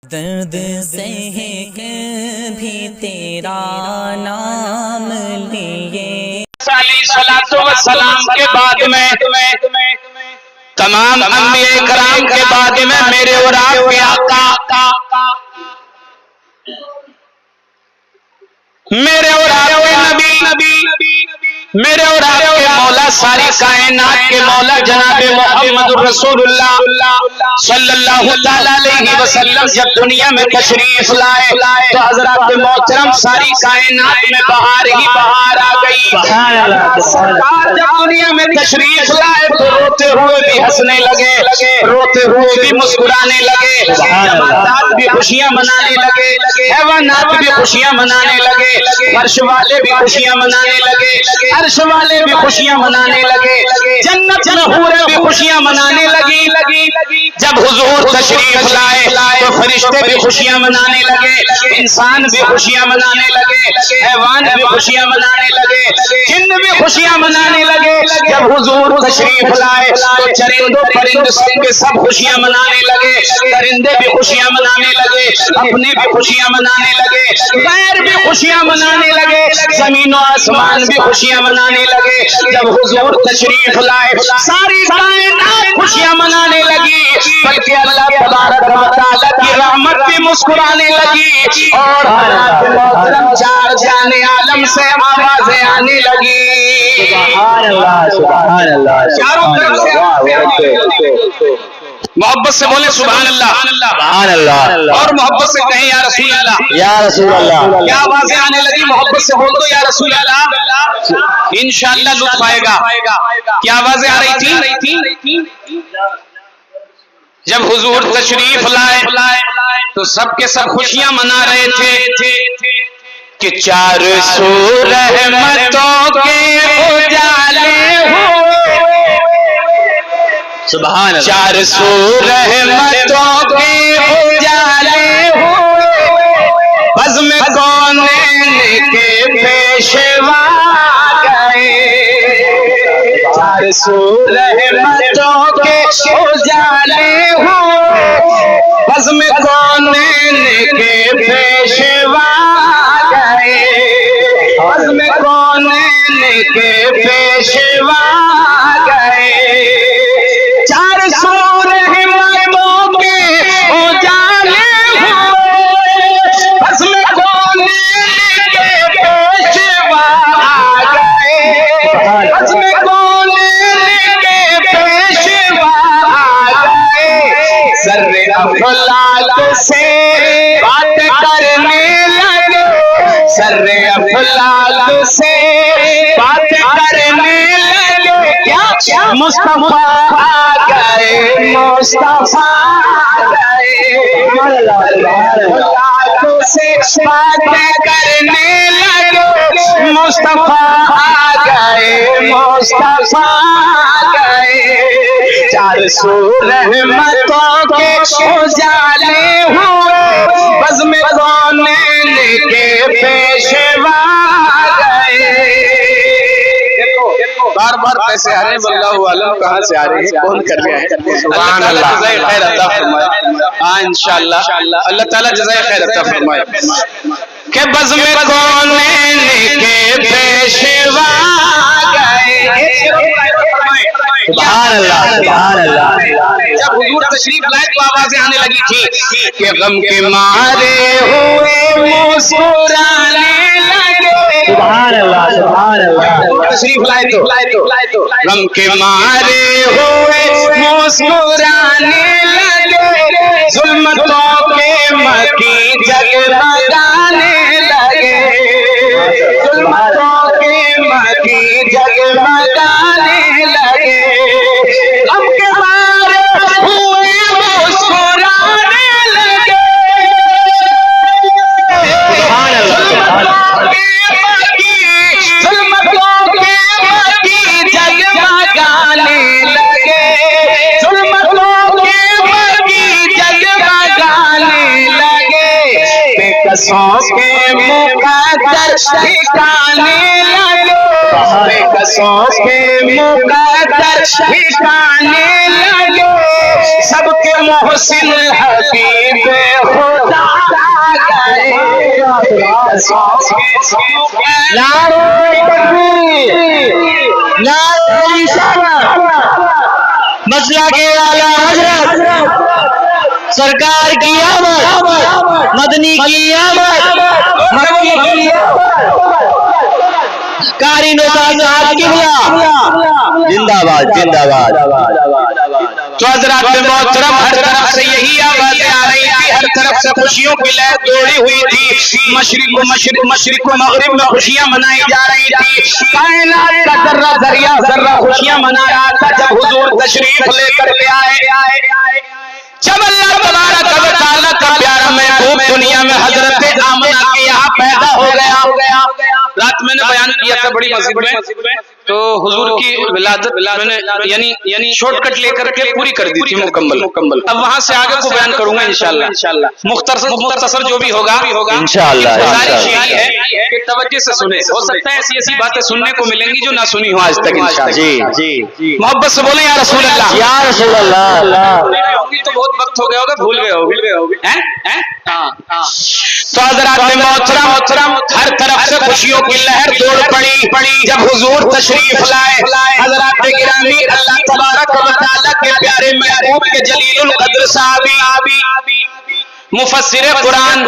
درد سہ بھی تیرا نام لیے صلاۃ و سلام کے بعد میں تمام انبیاء کرام کے بعد میں میرے اور آپ کے آقا میرے اور آپ کے نبی میرے اور آپ کے مولا ساری کائنات کے مولا جناب محمد رسول اللہ صلی اللہ تعالیٰ علیہ وسلم جب دنیا میں تشریف لائے تو حضرات محترم ساری کائنات میں بہار ہی بہار آ گئی۔ سرکار جب دنیا میں تشریف لائے تو روتے ہوئے بھی ہنسنے لگے، روتے ہوئے بھی مسکرانے لگے، جمادات بھی خوشیاں منانے لگے، حیوانات بھی خوشیاں منانے لگے، عرش والے بھی خوشیاں منانے لگے، عرش والے بھی خوشیاں منانے لگے، جنت میں حوریں بھی خوشیاں منانے لگی۔ جب حضور تشریف لائے تو فرشتے بھی خوشیاں منانے لگے، انسان بھی خوشیاں منانے لگے، حیوان بھی خوشیاں منانے لگے، جن بھی خوشیاں منانے لگے۔ جب حضور تشریف لائے تو چرندوں پرند سب کے سب خوشیاں منانے لگے، درندے بھی خوشیاں منانے لگے، اپنے بھی خوشیاں منانے لگے، غیر بھی خوشیاں منانے لگے، زمین و آسمان بھی خوشیاں منانے لگے۔ جب حضور تشریف لائے ساری کائنات خوشیاں منانے لگی، بلکہ اللہ تبارک و تعالیٰ کی رحمت بھی مسکرانے لگی، اور حضرات محترم چار جانے عالم سے آوازیں آنے لگی۔ سبحان اللہ سبحان اللہ چاروں طرف سے آوازیں آنے لگی۔ محبت سے بولے سبحان اللہ، سبحان اللہ، اور محبت سے کہیں یا رسول اللہ، یا رسول اللہ۔ کیا آوازیں آنے لگی؟ محبت سے بول دو یا رسول اللہ، انشاءاللہ لطف آئے گا۔ کیا آوازیں آ رہی تھی؟ جب حضور تشریف لائے تو سب کے سب خوشیاں منا رہے تھے کہ چار سو رحمتوں کے اجالے ہوئے، سبحان اللہ، چار سو رحمتوں کے اجالے ہوئے، بزم کونین کے پیشوا گئے، چار سو رحمتوں کے اجالے ہوئے، بزم کونین کے پیشوا گئے، بزم کونین کے پیشوا گئے، چار سو رحمتوں کے اجالے ہوئے، بزم کونین کے پیشوا گئے، بزم کونین کے پیشوا گئے، ذرے افلاک سے بات کرنے لگے، ذرے افلاک سے بات کرنے لگے، کیا مصطفیٰ آ گئے، مصطفیٰ آ گئے، افلاک سے بات کرنے لگے، مصطفیٰ آ گئے، مصطفیٰ آ گئے، چار سو رحمتوں کے اجالے ہوئے، بزم کونین کے پیشوا گئے۔ بار بار پیسے آ رہے ہیں، واللہ عالم کہاں سے آ رہے ہیں، کون کر رہا ہے؟ سبحان اللہ، جزائے خیر عطا فرمائے۔ ہاں انشاءاللہ اللہ تعالیٰ جزائے خیر عطا فرمائے کہ بزم کونین کے پیشوا گئے۔ سبحان اللہ سبحان اللہ۔ جب حضور تشریف لائے تو آوازیں آنے لگی تھی کہ غم کے مارے ہوئے مسکرانے لگے، سبحان اللہ سبحان اللہ۔ تشریف لائے تو غم کے مارے ہوئے مسکرانے لگے، ظلمتوں کے مکی جگمگانے لگے، ظلمتوں کے مکی جگمگانے لگے، غم کے مارے ہوئے مسکرانے لگے، سبحان اللہ، ظلمتوں کے مکی جگمگانے لگے، ظلمتوں کے مکی جگمگانے لگے، بے قصوں کے مقدر ٹھکانے لگے، بے قصوں کے مقدر ٹھکانے لگے، سب کے محسن حبیب خدا نعرہ تکبیر، نعرہ رسالت، مسلک اعلی حضرت سرکار کی آمد، مدنی کی آمد، مکی کی آمد، قاری نواز صاحب قبلہ زندہ باد زندہ باد۔ تو حضرات محترم ہر طرف سے یہی آوازیں آ رہی تھی، ہر طرف سے خوشیوں کی لہر دوڑی ہوئی تھی، مشرق و مغرب میں خوشیاں منائی جا رہی تھی، کائنات کا ذرہ ذریعہ ذرہ خوشیاں منا رہا تھا جب حضور تشریف لے کر کے آئے، جب اللہ تبارک و تعالیٰ کا پیارا محبوب دنیا میں حضرت آمنہ کے یہاں پیدا ہو گیا۔ رات میں نے بیان کیا تھا بڑی مسجد میں، تو حضور کی ولادت میں نے یعنی شارٹ کٹ لے کر کے پوری کر دی تھی مکمل۔ اب وہاں سے آگے کو بیان کروں گا انشاءاللہ، مختصر جو بھی ہوگا انشاءاللہ۔ گزارش یہی ہے کہ توجہ سے سنیں، ہو سکتا ہے ایسی باتیں سننے کو ملیں گی جو نہ سنی ہو آج تک انشاءاللہ۔ جی محبت سے بولیں یا رسول اللہ، یا رسول اللہ۔ تو بہت وقت ہو گیا ہوگا، بھول گئے ہوگے۔ تو حضرات محترم ہر طرف سے خوشیوں کی لہر دوڑ پڑی جب حضور تشریف لائے۔ حضرات گرامی، اللہ تبارک و تعالیٰ کے پیارے محبوب کے جلیل القدر صحابی مفسر قرآن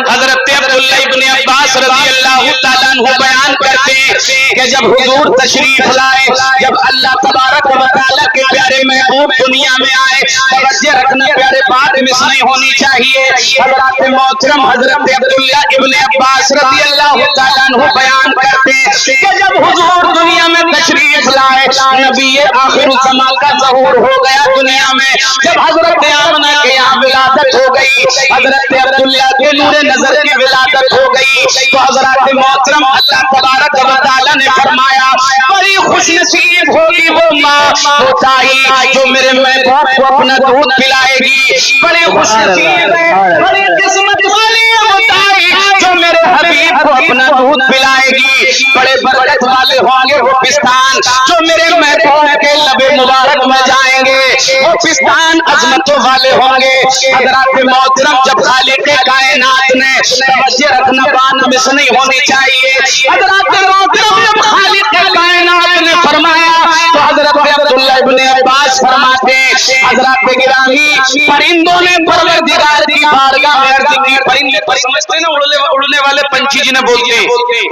حضرت عبداللہ ابن عباس رضی اللہ تعالیٰ عنہ بیان کرتے ہیں کہ جب حضور تشریف لائے، جب اللہ تبارک و تعالیٰ کے پیارے محبوب دنیا میں آئے، توجہ رکھنا پیارے، بات مس نہیں ہونی چاہیے۔ حضرات محترم حضرت عبداللہ ابن عباس رضی اللہ تعالیٰ عنہ بیان کرتے ہیں کہ جب حضور دنیا میں تشریف لائے، نبی آخر الزمان کا ظہور ہو گیا دنیا میں، جب حضرت آمنہ کے یہاں ولادت ہو گئی، حضرت عبداللہ کے نور نظر کی ولادت ہو گئی، تو حضرات محترم اللہ تبارک و تعالیٰ نے فرمایا بڑی خوش نصیب ہوگی وہ ماں وہ تائی جو میرے محبوب کو اپنا دودھ پلائے گی، بڑی خوش نصیب ہے، بڑی قسمت والی ہے وہ تائی جو میرے حبیب کو اپنا دودھ پلائے گی، بڑے برکت والے ہوں گے وہ پستان جو میرے محبوب کے لب مبارک میں جائیں گے، وہ پستان عظمتوں والے ہوں گے۔ حضرات محترم جب خالق کائنات نے توجہ رکھنا، بات مس نہیں ہونی چاہیے، حضرات محترم جب خالق کائنات نے فرمایا تو حضرت عبداللہ ابن عباس فرماتے ہیں حضرات گرامی، پرندوں نے پروردگار کی بارگاہ میں عرض کی، پرندے سمجھتے ہیں نا اڑنے والے پنچھی جنہیں بولتے ہیں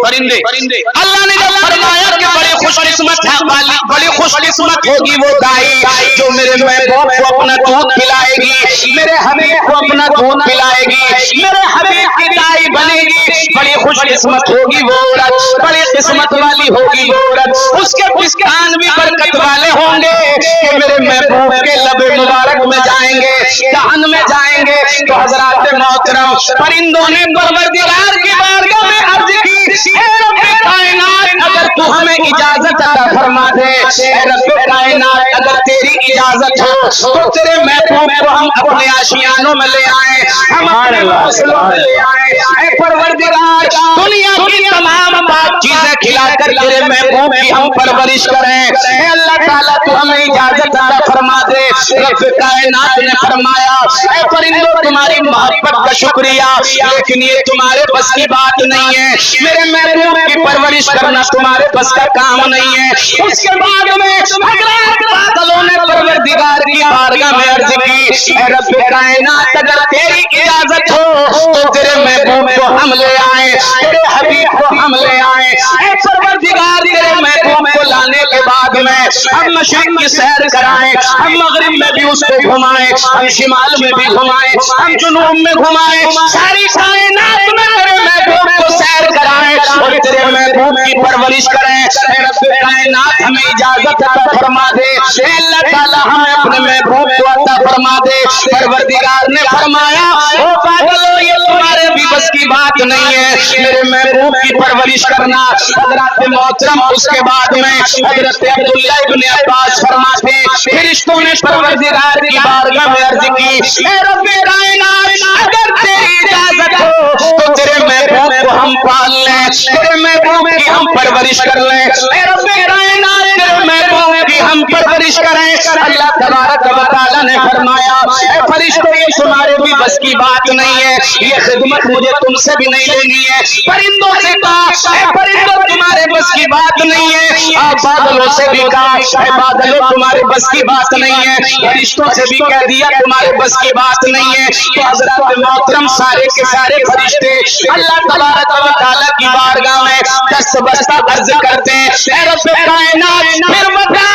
پرندے، اللہ نے جب فرمایا کہ بڑے خوش قسمت ہے والی، بڑی خوش قسمت ہوگی وہ دائی جو میرے محبوب کو اپنا دودھ پلائے گی، میرے حبیب کو اپنا دودھ پلائے گی، میرے حبیب کی دائی بنے گی، بڑی خوش قسمت ہوگی وہ عورت، بڑی قسمت والی ہوگی وہ عورت، اس کے پستان بھی برکت والے ہوں گے کہ میرے محبوب کے لب مبارک میں جائیں گے، دہن میں جائیں گے۔ تو حضرات محترم پرندوں نے پروردگار کی بارگاہ میں عرض کی، اے رب کائنات اگر تو ہمیں اجازت عطا فرما دے، اے رب کائنات اگر تیری اجازت ہو تو تیرے محبوب کو ہم اپنے آشیانوں میں لے آئیں، ہم اپنے حوصلوں میں لے آئیں، اے پروردگار دنیا کی تمام پاک چیزیں کھلا کر تیرے محبوب کی ہم پرورش کریں، اے اللہ تعالیٰ تو ہمیں اجازت عطا فرما دے۔ رب کائنات نے فرمایا اے پرندوں تمہاری محبت کا شکریہ، لیکن یہ تمہارے بس کی بات نہیں ہے، میرے محبوب کی پرورش کرنا تمہارے بس کا کام نہیں ہے۔ اس کے بعد میں حضرات بادلوں نے پروردگار کی بارگاہ میں عرض کی، اے رب کائنات اگر تیری اجازت ہو تو تیرے محبوب کو ہم لے آئیں، تیرے حبیب کو ہم لے آئیں، اے پروردگار تیرے محبوب کو لانے کے بعد میں ہم مشرق کی سیر کرائیں، ہم مغرب میں بھی اس کو گھمائیں، ہم شمال میں بھی گھمائیں، ہم جنوب میں گھمائیں، ساری کائنات میں تیرے محبوب کو سیر کرائیں اور تیرے محبوب کی پرورش کریں۔ اے رب کائنات ہمیں اجازت عطا فرما دے، اے اللہ تعالیٰ ہمیں اپنے محبوب کو عطا فرما دے۔ پروردگار نے فرمایا او پاگلو یہ تمہارے بھی بس کی بات نہیں ہے میرے محبوب کی پرورش کرنا۔ حضرات محترم اس کے بعد میں حضرت عبداللہ ابن عباس فرماتے فرشتوں نے پروردگار کی بارگاہ میں عرض کی، اے رب کائنات اگر تیری اجازت ہو تو تیرے محبوب کو ہم پال لیں، تیرے محبوب کی ہم پرورش کر لیں، اے رب کائنات تیرے محبوب کی ہم پرورش کریں. اللہ تبارک و تعالیٰ نے فرمایا اے فرشتوں یہ تمہارے بھی بس کی بات نہیں ہے, یہ خدمت مجھے تم سے بھی نہیں لینی ہے. پرندوں سے کہا اے پرندوں تمہارے بس کی بات نہیں ہے. آپ بادلوں سے بھی کہا اے بادلوں تمہارے بس کی بات نہیں ہے. فرشتوں سے بھی کہہ دیا تمہارے بس کی بات نہیں ہے. تو حضرات محترم سارے کے سارے فرشتے اللہ تبارک و تعالیٰ کی بارگاہ میں دست بستہ عرض کرتے ہیں اے رب کائنات پھر بتا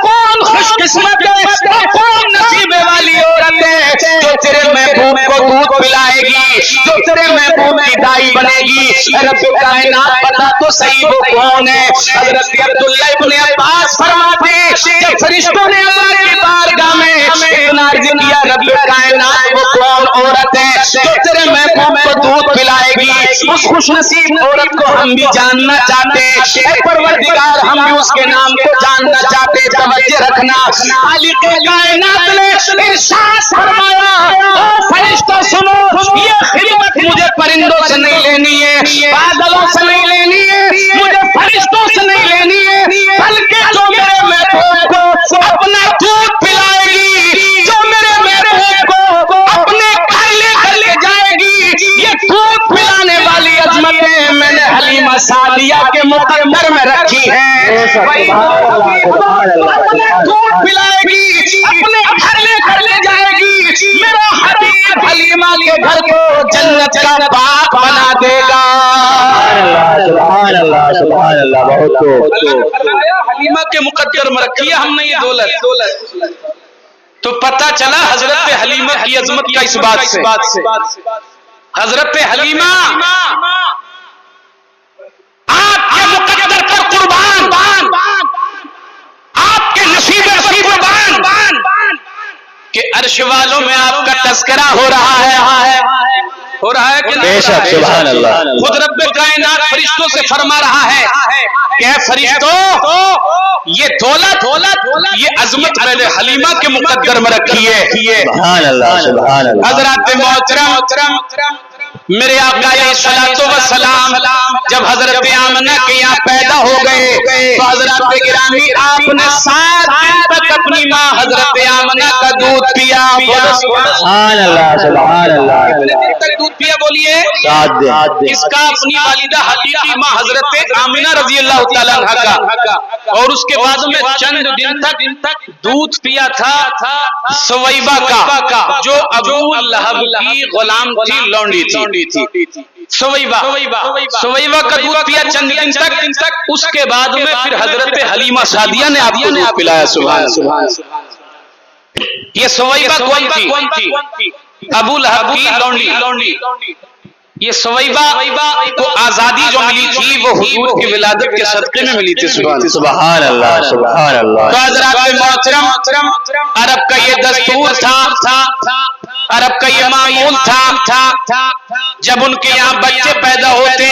کون خوش قسمت ہے, کون نصیب والی عورت ہے جو تیرے محبوب کو دودھ پلائے گی, جو تیرے محبوب کی دائی بنے گی. اے رب کائنات بتا تو صحیح وہ کون ہے. حضرت عبداللہ ابن عباس فرماتے جب فرشتوں نے اللہ کی بارگاہ میں اتنا عرض کیا رب کائنات وہ کون عورت ہے جو تیرے محبوب کو دودھ پلائے گی, اس خوش نصیب عورت کو ہم بھی جاننا چاہتے ہیں. اے پروردگار ہم بھی اس کے نام کو جاننا چاہتے ہیں. توجہ رکھنا, خالق کائنات نے ارشاد فرمایا او فرشتوں سنو, یہ خدمت مجھے پرندوں سے نہیں لینی ہے, بادلوں سے نہیں لینی ہے, مجھے فرشتوں سے نہیں لینی ہے, بلکہ جو میرے محبوب کو اپنا دودھ پلائے گی, جو میرے محبوب کو اپنے گھر لے کر لے جائے گی, یہ دودھ پلانے والی عظمتیں میں نے حلیمہ سعدیہ کے مقدر میں رکھی ہیں. اپنے دودھ پلائے گی, اپنے گھر لے کر لے جائے گی, میرا حبیب حلیمہ کے گھر کو جنت کا باغ بنا دے گا. سبحان اللہ سبحان اللہ. بہت خوب. حلیمہ کے مقدر میں رکھی ہے ہم نے یہ دولت. تو پتہ چلا حضرت حلیمہ کی عظمت کا اس بات سے. حضرت حلیمہ آپ کے مقدر پر قربان, آپ کے نصیب قربان کہ عرش والوں میں آپ کا تذکرہ ہو رہا ہے کہ بے شک. سبحان اللہ. خود رب کائنات فرشتوں سے فرما رہا ہے کہ اے فرشتوں یہ دولت یہ عظمت میں نے حلیمہ کے مقدر میں رکھی ہے. سبحان اللہ سبحان اللہ. حضرات محترم میرے آقا علیہ الصلوۃ والسلام جب حضرت آمنہ کے یہاں پیدا ہو گئے تو حضرات گرامی آپ نے 7 دن تک اپنی ماں حضرت آمنہ کا دودھ پیا. سبحان اللہ سبحان اللہ. کتنے دن تک دودھ پیا بولیے؟ 7 دن. اس کا اپنی والدہ حقیقی ماں حضرت آمنہ رضی اللہ تعالیٰ عنہا کا, اور اس کے بعد میں چند دن تک دودھ پیا تھا سویبہ کا جو ابو لہب کی غلام تھی, لونڈی تھی. سویبہ کا دودھ پیا چند دن تک, اس کے بعد میں پھر حضرت حلیمہ سعدیہ نے آپ کو دودھ پلایا. سبحان اللہ. یہ سویبہ کون تھی؟ ابو لہب کی لونڈی. یہ سویبہ کو آزادی جو ملی تھی وہ حضور کی ولادت کے صدقے میں ملی تھی. سبحان اللہ سبحان اللہ. تو حضرات محترم عرب کا یہ دستور تھا, عرب کا یہ معمول تھا, جب ان کے یہاں بچے پیدا ہوتے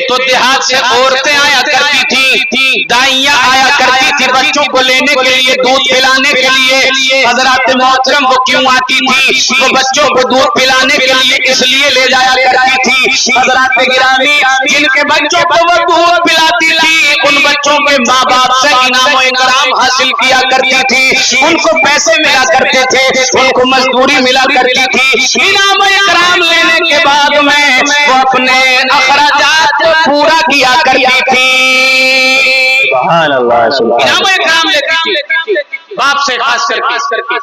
تو دیہات سے عورتیں آیا کرتی تھی, دائیاں آیا کرتی تھی بچوں کو لینے کے لیے, دودھ پلانے کے لیے. حضرات محترم وہ کیوں آتی تھی؟ وہ بچوں کو دودھ پلانے کے لیے اس لیے لے جایا کرتی تھی. حضرات گرامی جن کے بچوں کو وہ دودھ پلاتی تھی ان بچوں کے ماں باپ سے انعام و اکرام حاصل کیا کرتی تھی, ان کو پیسے ملا کرتے تھے, ان کو مزدوری ملا کرتی تھی. انعام و اکرام لینے کے بعد میں وہ اپنے اخراجات کو پورا کیا کرتی تھی. سبحان اللہ سبحان انعام و اکرام لیتی تھی باپ سے خاص کر کے.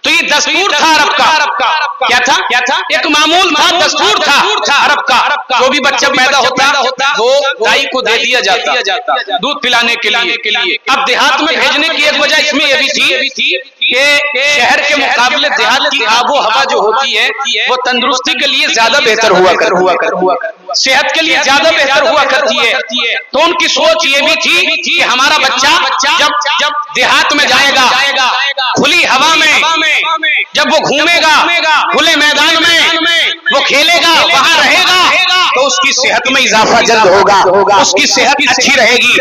تو یہ دستور تھا عرب کا. کیا تھا؟ ایک معمول تھا, دستور تھا عرب کا. جو بھی بچہ پیدا ہوتا وہ دائی کو دے دیا جاتا دودھ پلانے کے لیے. اب دیہات میں بھیجنے کی ایک وجہ اس میں یہ بھی تھی کہ شہر کے مقابلے دیہات کی آب و ہوا جو ہوتی ہے وہ تندرستی کے لیے زیادہ بہتر ہوا صحت کے لیے زیادہ بہتر ہوا کرتی ہے. تو ان کی سوچ یہ بھی تھی کہ ہمارا بچہ جب دیہات میں جائے گا, کھلی ہوا میں جب وہ گھومے گا, کھلے میدان میں وہ کھیلے گا, وہاں رہے گا, تو اس کی صحت میں اضافہ جلد ہوگا, اس کی صحت اچھی رہے گی.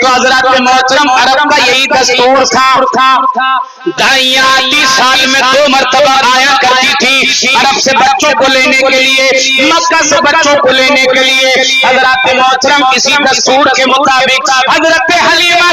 تو حضرات محترم عرب کا یہی دستور تھا. دائیاں 30 سال میں 2 مرتبہ آیا کرتی تھی عرب سے بچوں کو لینے کے لیے, مکہ سے بچوں کو لینے کے لیے. حضرات محترم اسی دستور کے مطابق حضرت حلیمہ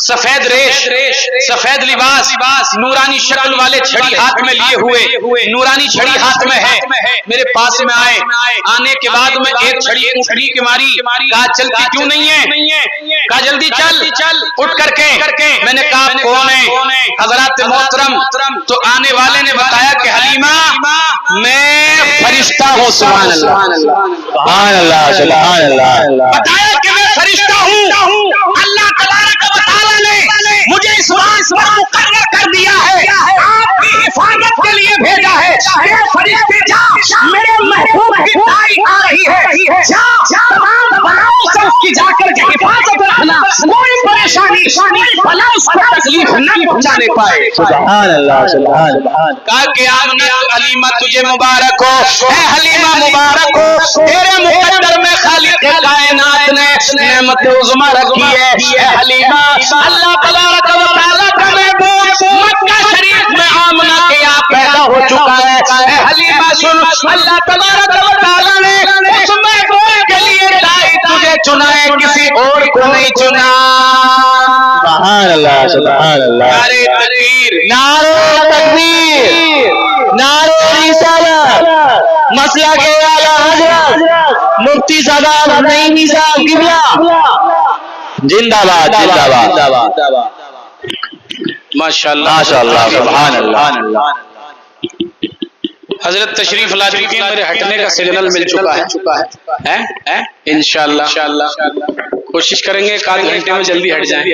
سفید ریش سفید لباس نورانی شکل والے چھڑی ہاتھ میں لیے ہوئے نورانی چھڑی ہاتھ میں ہے میرے پاس میں آئے آنے کے بعد میں ایک چھڑی اٹھنی کے ماری کہا چلتی کیوں نہیں ہے کہا جلدی چل اٹھ کر کے میں نے کہا کون ہے حضرات محترم تو آنے والے نے بتایا کہ حلیمہ میں فرشتہ ہوں سبحان اللہ سبحان اللہ بتایا کہ میں فرشتہ ہوں اللہ تبارک و تعالی نے مجھے اس بات پر مقرر کر دیا ہے آپ کی حفاظت کے لیے بھیجا ہے اے فرشتے جا میرے محبوب کی دائی آ رہی ہے جا تمام بلاؤں سے اس کی جا کر کے حفاظت رکھنا کوئی پریشانی کوئی بلا اس کو تکلیف نہ پہنچانے پائے سبحان اللہ سبحان اللہ کہا کہ آمنہ حلیمہ تجھے مبارک ہو اے حلیمہ مبارک ہو تیرے مقدر میں خالق کائنات نے نعمت عظمی رکھی ہے اے حلیمہ اللہ تبارک و تعالی کا محبوب مکہ شریف میں آمنہ کے یہاں پیدا ہو چکا ہے اے حلیمہ سن اللہ تبارک و تعالی نے اس محبوب کے لیے دائی تجھے چنا ہے کسی اور کو نہیں چنا سبحان اللہ سبحان اللہ نعرہ تکبیر نعرہ تکبیر نعرہ رسالت مسئلہ کے اعلیٰ حضرت مفتی صاحب نعیمی صاحب قبلہ زندہ باد زندہ باد ماشاءاللہ ماشاءاللہ سبحان اللہ حضرت تشریف لا چکے ہیں میرے ہٹنے کا سگنل مل چکا ہے انشاءاللہ کوشش کریں گے ایک آدھ گھنٹے میں جلدی ہٹ جائیں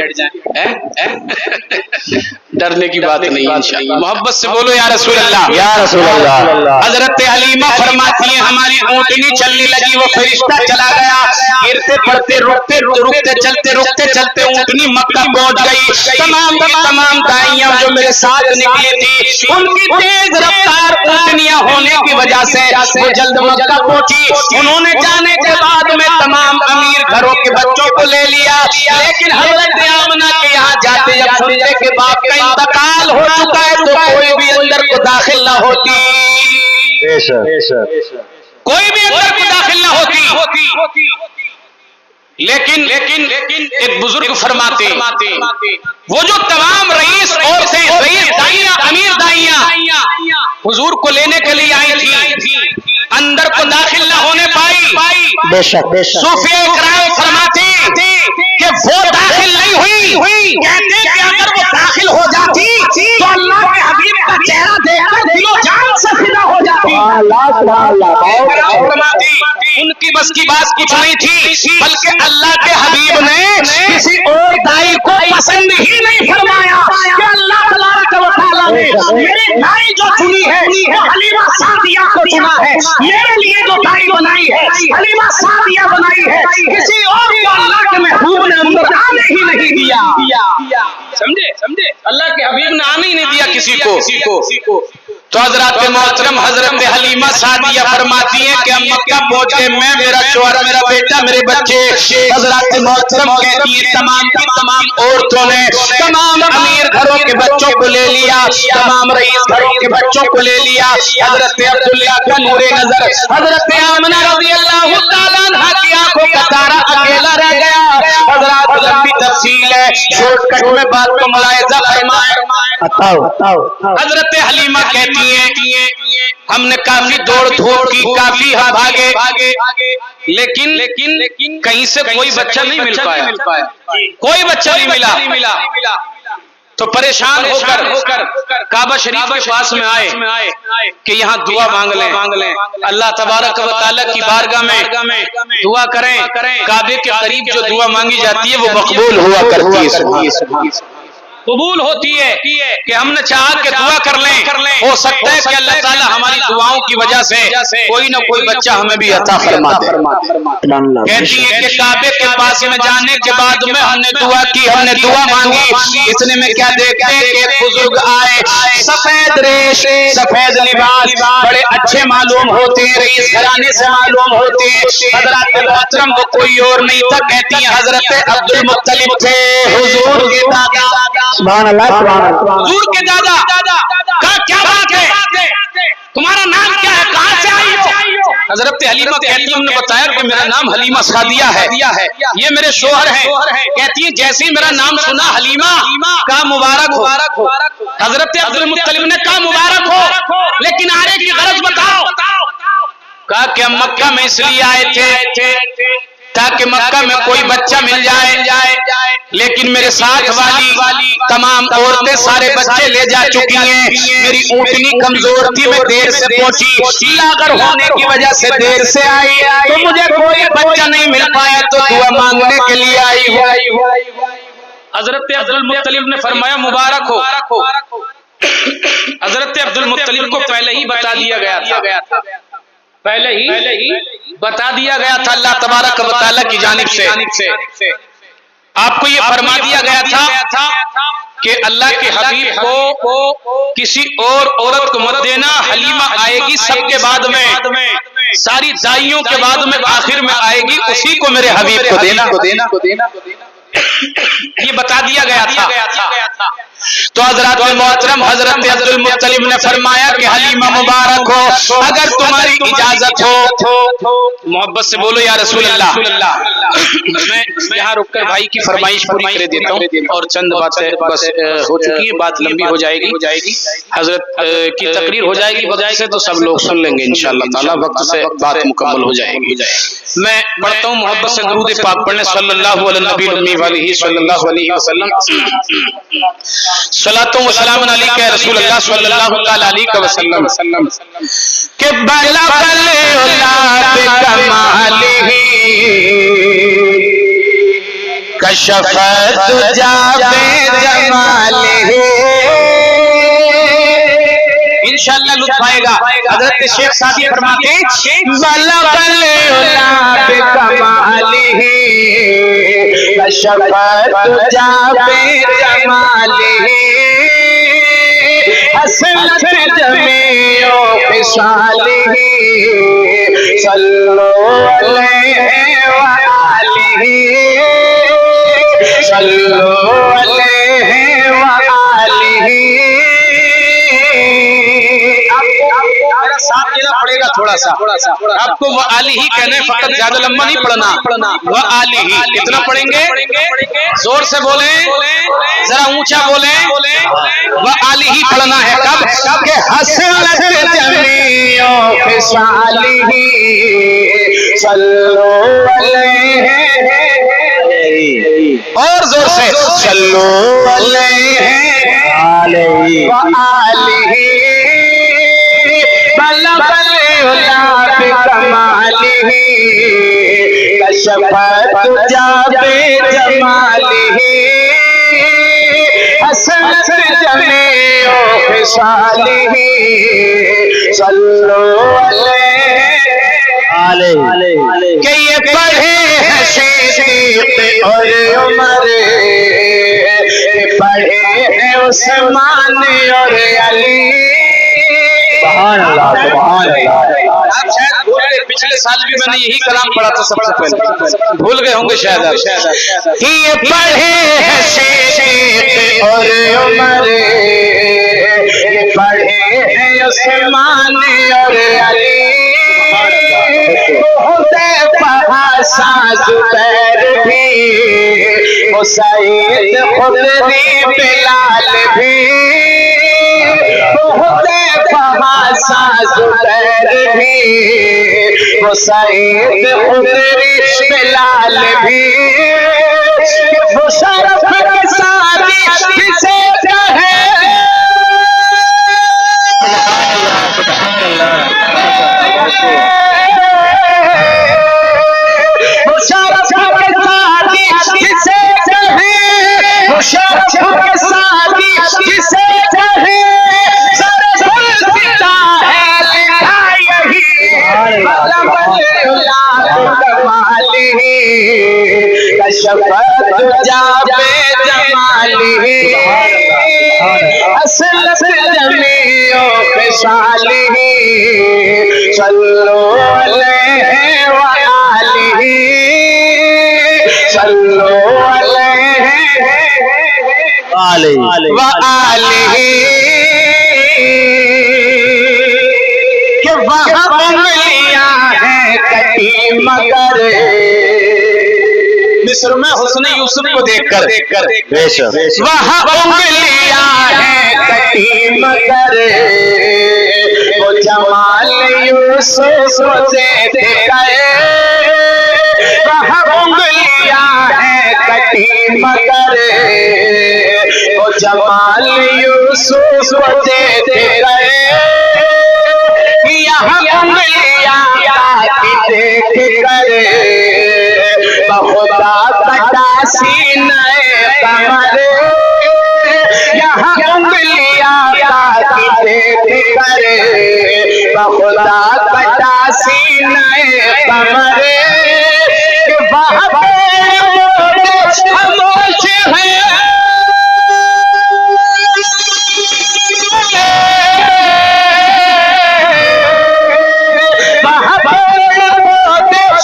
ڈرنے کی بات نہیں انشاءاللہ محبت سے بولو یا رسول اللہ یا رسول اللہ حضرت حلیمہ فرماتی ہیں ہماری اونٹنی چلنے لگی وہ فرشتہ چلا گیا گرتے پڑتے رکتے چلتے اونٹنی مکہ پہنچ گئی تمام دائیاں جو میرے ساتھ نکلی تھی ان کی تیز رفتار اونٹنیاں ہونے کی وجہ سے وہ جلد مکہ پہنچی انہوں نے جانے کے بعد میں تمام امیر گھروں کے بچوں کو لے لیا لیکن حضرت آمنہ کے یہاں جاتے جب سنتے کہ باپ کا انتقال ہو چکا ہے تو کوئی بھی اندر کو داخل نہ ہوتی کوئی بھی اندر کو داخل نہ ہوتی لیکن ایک بزرگ فرماتے وہ جو تمام رئیس عورتیں رئیس دائیاں امیر دائیاں حضور کو لینے کے لیے آئی تھی اندر کو داخل نہ ہونے پائی صوفیہ اکرام فرماتے کہ وہ داخل نہیں ہوئی کہتے کہ اگر وہ داخل ہو جاتی تو اللہ کے حبیب کا چہرہ دیکھ کر دل و جان سے فدا ہو جاتی ان کی بس کی بات کچھ نہیں تھی بلکہ اللہ کے حبیب نے کسی اور دائی کو پسند ہی نہیں فرمایا کہ اللہ تبارک و تعالی نے میری دائی جو چنی ہے وہ حلیمہ سعدیہ کو چنا ہے میرے لیے جو دائی بنائی ہے حلیمہ سعدیہ بنائی ہے کسی اور کو اللہ کے محبوب نے اندر آنے ہی نہیں دیا سمجھے اللہ کے حبیب نے آنے ہی نہیں دیا کسی کو تو حضرات محترم حضرت حلیمہ سعدیہ فرماتی ہیں کہ ہم مکہ پہنچ گئے میں میرا شوہر میرا بیٹا میرے بچے حضرات محترم کہتی ہیں تمام عورتوں نے تمام امیر گھروں کے بچوں کو لے لیا تمام رئیس گھروں کے بچوں کو لے لیا حضرت عبداللہ کا نور نظر حضرت آمنہ رضی اللہ تعالیٰ عنہ کی آنکھوں کا تارا اکیلا رہ گیا حضرات لمبی تفصیل ہے شارٹ کٹ میں بات کو ملاحظہ فرمائیں حضرت حلیمہ کہتی ہیں ہم نے کافی دوڑ دھوپ کی کافی ہم بھاگے لیکن کہیں سے کوئی بچہ نہیں مل پایا کوئی بچہ نہیں ملا تو پریشان ہو کر کعبہ شریف کے پاس میں آئے کہ یہاں دعا مانگ لیں اللہ تبارک و تعالی کی بارگاہ میں دعا کریں کعبے کے قریب جو دعا مانگی جاتی ہے وہ مقبول ہوا کرتی ہے قبول ہوتی ہے کہ ہم نے چاہا کہ دعا کر لیں ہو سکتا ہے کہ اللہ تعالی ہماری دعاؤں کی وجہ سے کوئی نہ کوئی بچہ ہمیں بھی عطا فرما دے کہتی ہے کہ کعبے کے پاس میں جانے کے بعد میں ہم نے دعا کی ہم نے دعا مانگی اتنے میں کیا دیکھتے ہیں کہ بزرگ آئے سفید ریش سفید لباس بڑے اچھے معلوم ہوتے ہیں رئیس گھرانے سے معلوم ہوتے ہیں حضرات محترم وہ کوئی اور نہیں تھا کہتی ہیں حضرت عبد المطلب تھے حضور کے دادا سبحان اللہ حضور کے دادا کیا بات ہے تمہارا نام کیا ہے کہاں سے آئی ہو حضرت حلیمہ کہتی ہیں، نے بتایا کہ میرا نام حلیمہ سعدیہ ہے، یہ میرے شوہر ہیں۔ کہتی ہیں جیسے ہی میرا نام سنا حلیمہ کہا مبارک ہو۔ حضرت عبد المطلب نے کہا مبارک ہو، لیکن آنے کی غرض بتاؤ۔ کہا کہ ہم مکہ میں اس لیے آئے تھے تاکہ مکہ میں کوئی بچہ مل جائے، لیکن میرے ساتھ والی تمام عورتیں سارے بچے لے جا چکی ہیں۔ میری اونٹنی کمزور تھی، میں دیر سے پہنچی، لاغر ہونے کی وجہ سے دیر سے آئی، تو مجھے کوئی بچہ نہیں مل پایا تو دعا مانگنے کے لیے آئی ہوں۔ حضرت عبد المطلب نے فرمایا مبارک ہو۔ حضرت عبد المطلب کو پہلے ہی بتا دیا گیا تھا، پہلے ہی بتا دیا گیا تھا اللہ تبارک و تعالی کی جانب سے۔ آپ کو یہ فرما دیا گیا تھا کہ اللہ کے حبیب کو کسی اور عورت کو مت دینا، حلیمہ آئے گی سب کے بعد میں، ساری دائیوں کے بعد میں آخر میں آئے گی، اسی کو میرے حبیب کو دینا، یہ بتا دیا گیا تھا۔ تو حضرات محترم حضرت عبد المطلب نے فرمایا کہ حلیمہ مبارک ہو، اگر تمہاری اجازت ہو، محبت سے بولو یا رسول اللہ۔ میں یہاں رک کر بھائی کی فرمائش پوری کر دیتا ہوں، اور چند باتیں بس ہو چکی ہیں، بات لمبی ہو جائے گی، حضرت کی تقریر ہو جائے گی وقت سے تو سب لوگ سن لیں گے انشاءاللہ تعالی، وقت سے بات مکمل ہو جائے گی۔ میں پڑھتا ہوں محبت سے درود پاک پڑھنے صلی اللہ علیہ نبی علیہ صلی اللہ علیہ وسلم۔ صلاۃ و سلام علیک یا رسول اللہ صلی اللہ تعالی علیہ وسلم۔ کہ بلغ العلا بکمالہ کشف الدجا بجمالہ۔ انشاءاللہ لطف آئے گا۔ حضرت شیخ سعدی فرماتے ہیں بلغ العلا بکمالہ کشف الدجا بجمالہ حسنت جمیع خصالہ صلو علیہ وآلہ صلو علیہ وآلہ۔ ساتھ دینا پڑے گا تھوڑا سا، آپ کو وآلہ ہی کہنا ہے، فقط زیادہ لمبا نہیں پڑھنا، وآلہ ہی کتنا پڑھیں گے؟ زور سے بولیں، ذرا اونچا بولیں، وآلہ ہی پڑھنا ہے۔ کب کہ حسنت جمیع خصالہ صلو علیہ، اور زور سے صلو علیہ وآلہ۔ بلغ العلا بکمالہ کشف الدجا بجمالہ حسنت جمیع خصالہ صلو علیہ۔ کہ یہ پڑھے ہیں صدیق اور عمر، یہ پڑھے ہیں عثمان اور علی۔ سبحان اللہ سبحان اللہ۔ آپ شاید بھول گئے، پچھلے سال بھی میں نے یہی کلام پڑھا تھا سب سے پہلے، بھول گئے ہوں گے شاید آپ۔ یہ پڑھے ہیں صدیق اور عمر، یہ پڑھے ہیں عثمان اور علی۔ حذیفہ حسن زبیر بھی، سعید خدری بلال بھی، حذیفہ حسن زبیر بھی، سعید خدری بلال بھی۔ وہ شرف کے ساتھی کسے کہے، شرف کے ساتھی کسے کہے، وہ شرف کے ساتھی کسے کہے، سر سلسلہ ہے لکھا یہی بلغ العلا بکمالہ کشف الدجا بجمالہ حسنت جمیع خصالہ صلو علیہ وآلہ صلو علیہ وآلہ۔ کہ وہاں انگلیاں مصر میں حسن یوسف کو دیکھ کر بے شک وہاں انگلیاں ہیں کٹی مگر وہ جمال یوسف کو دیکھ کر وہاں انگلیاں ہیں کٹی مگر وہ جمال یوسف کو دیکھ کر یہاں انگلیاں کاٹی دیکھ کر بخدا کٹا سینہ قمر یہاں انگلیاں کاٹی دیکھ کر بخدا کٹا سینہ قمر کہ وہاں خاموش ہے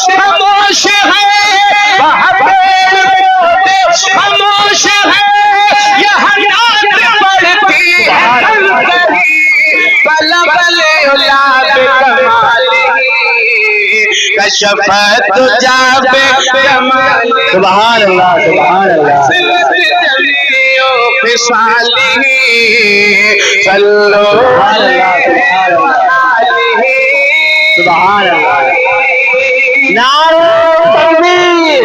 خاموش ہے وہاں خاموش ہے یہاں نعت پڑھتی ہے بل بل اولاد کمالی کشفت جاب جمال سبحان اللہ سبحان اللہ خصالی صلو سبحان اللہ نعرہ تکبیر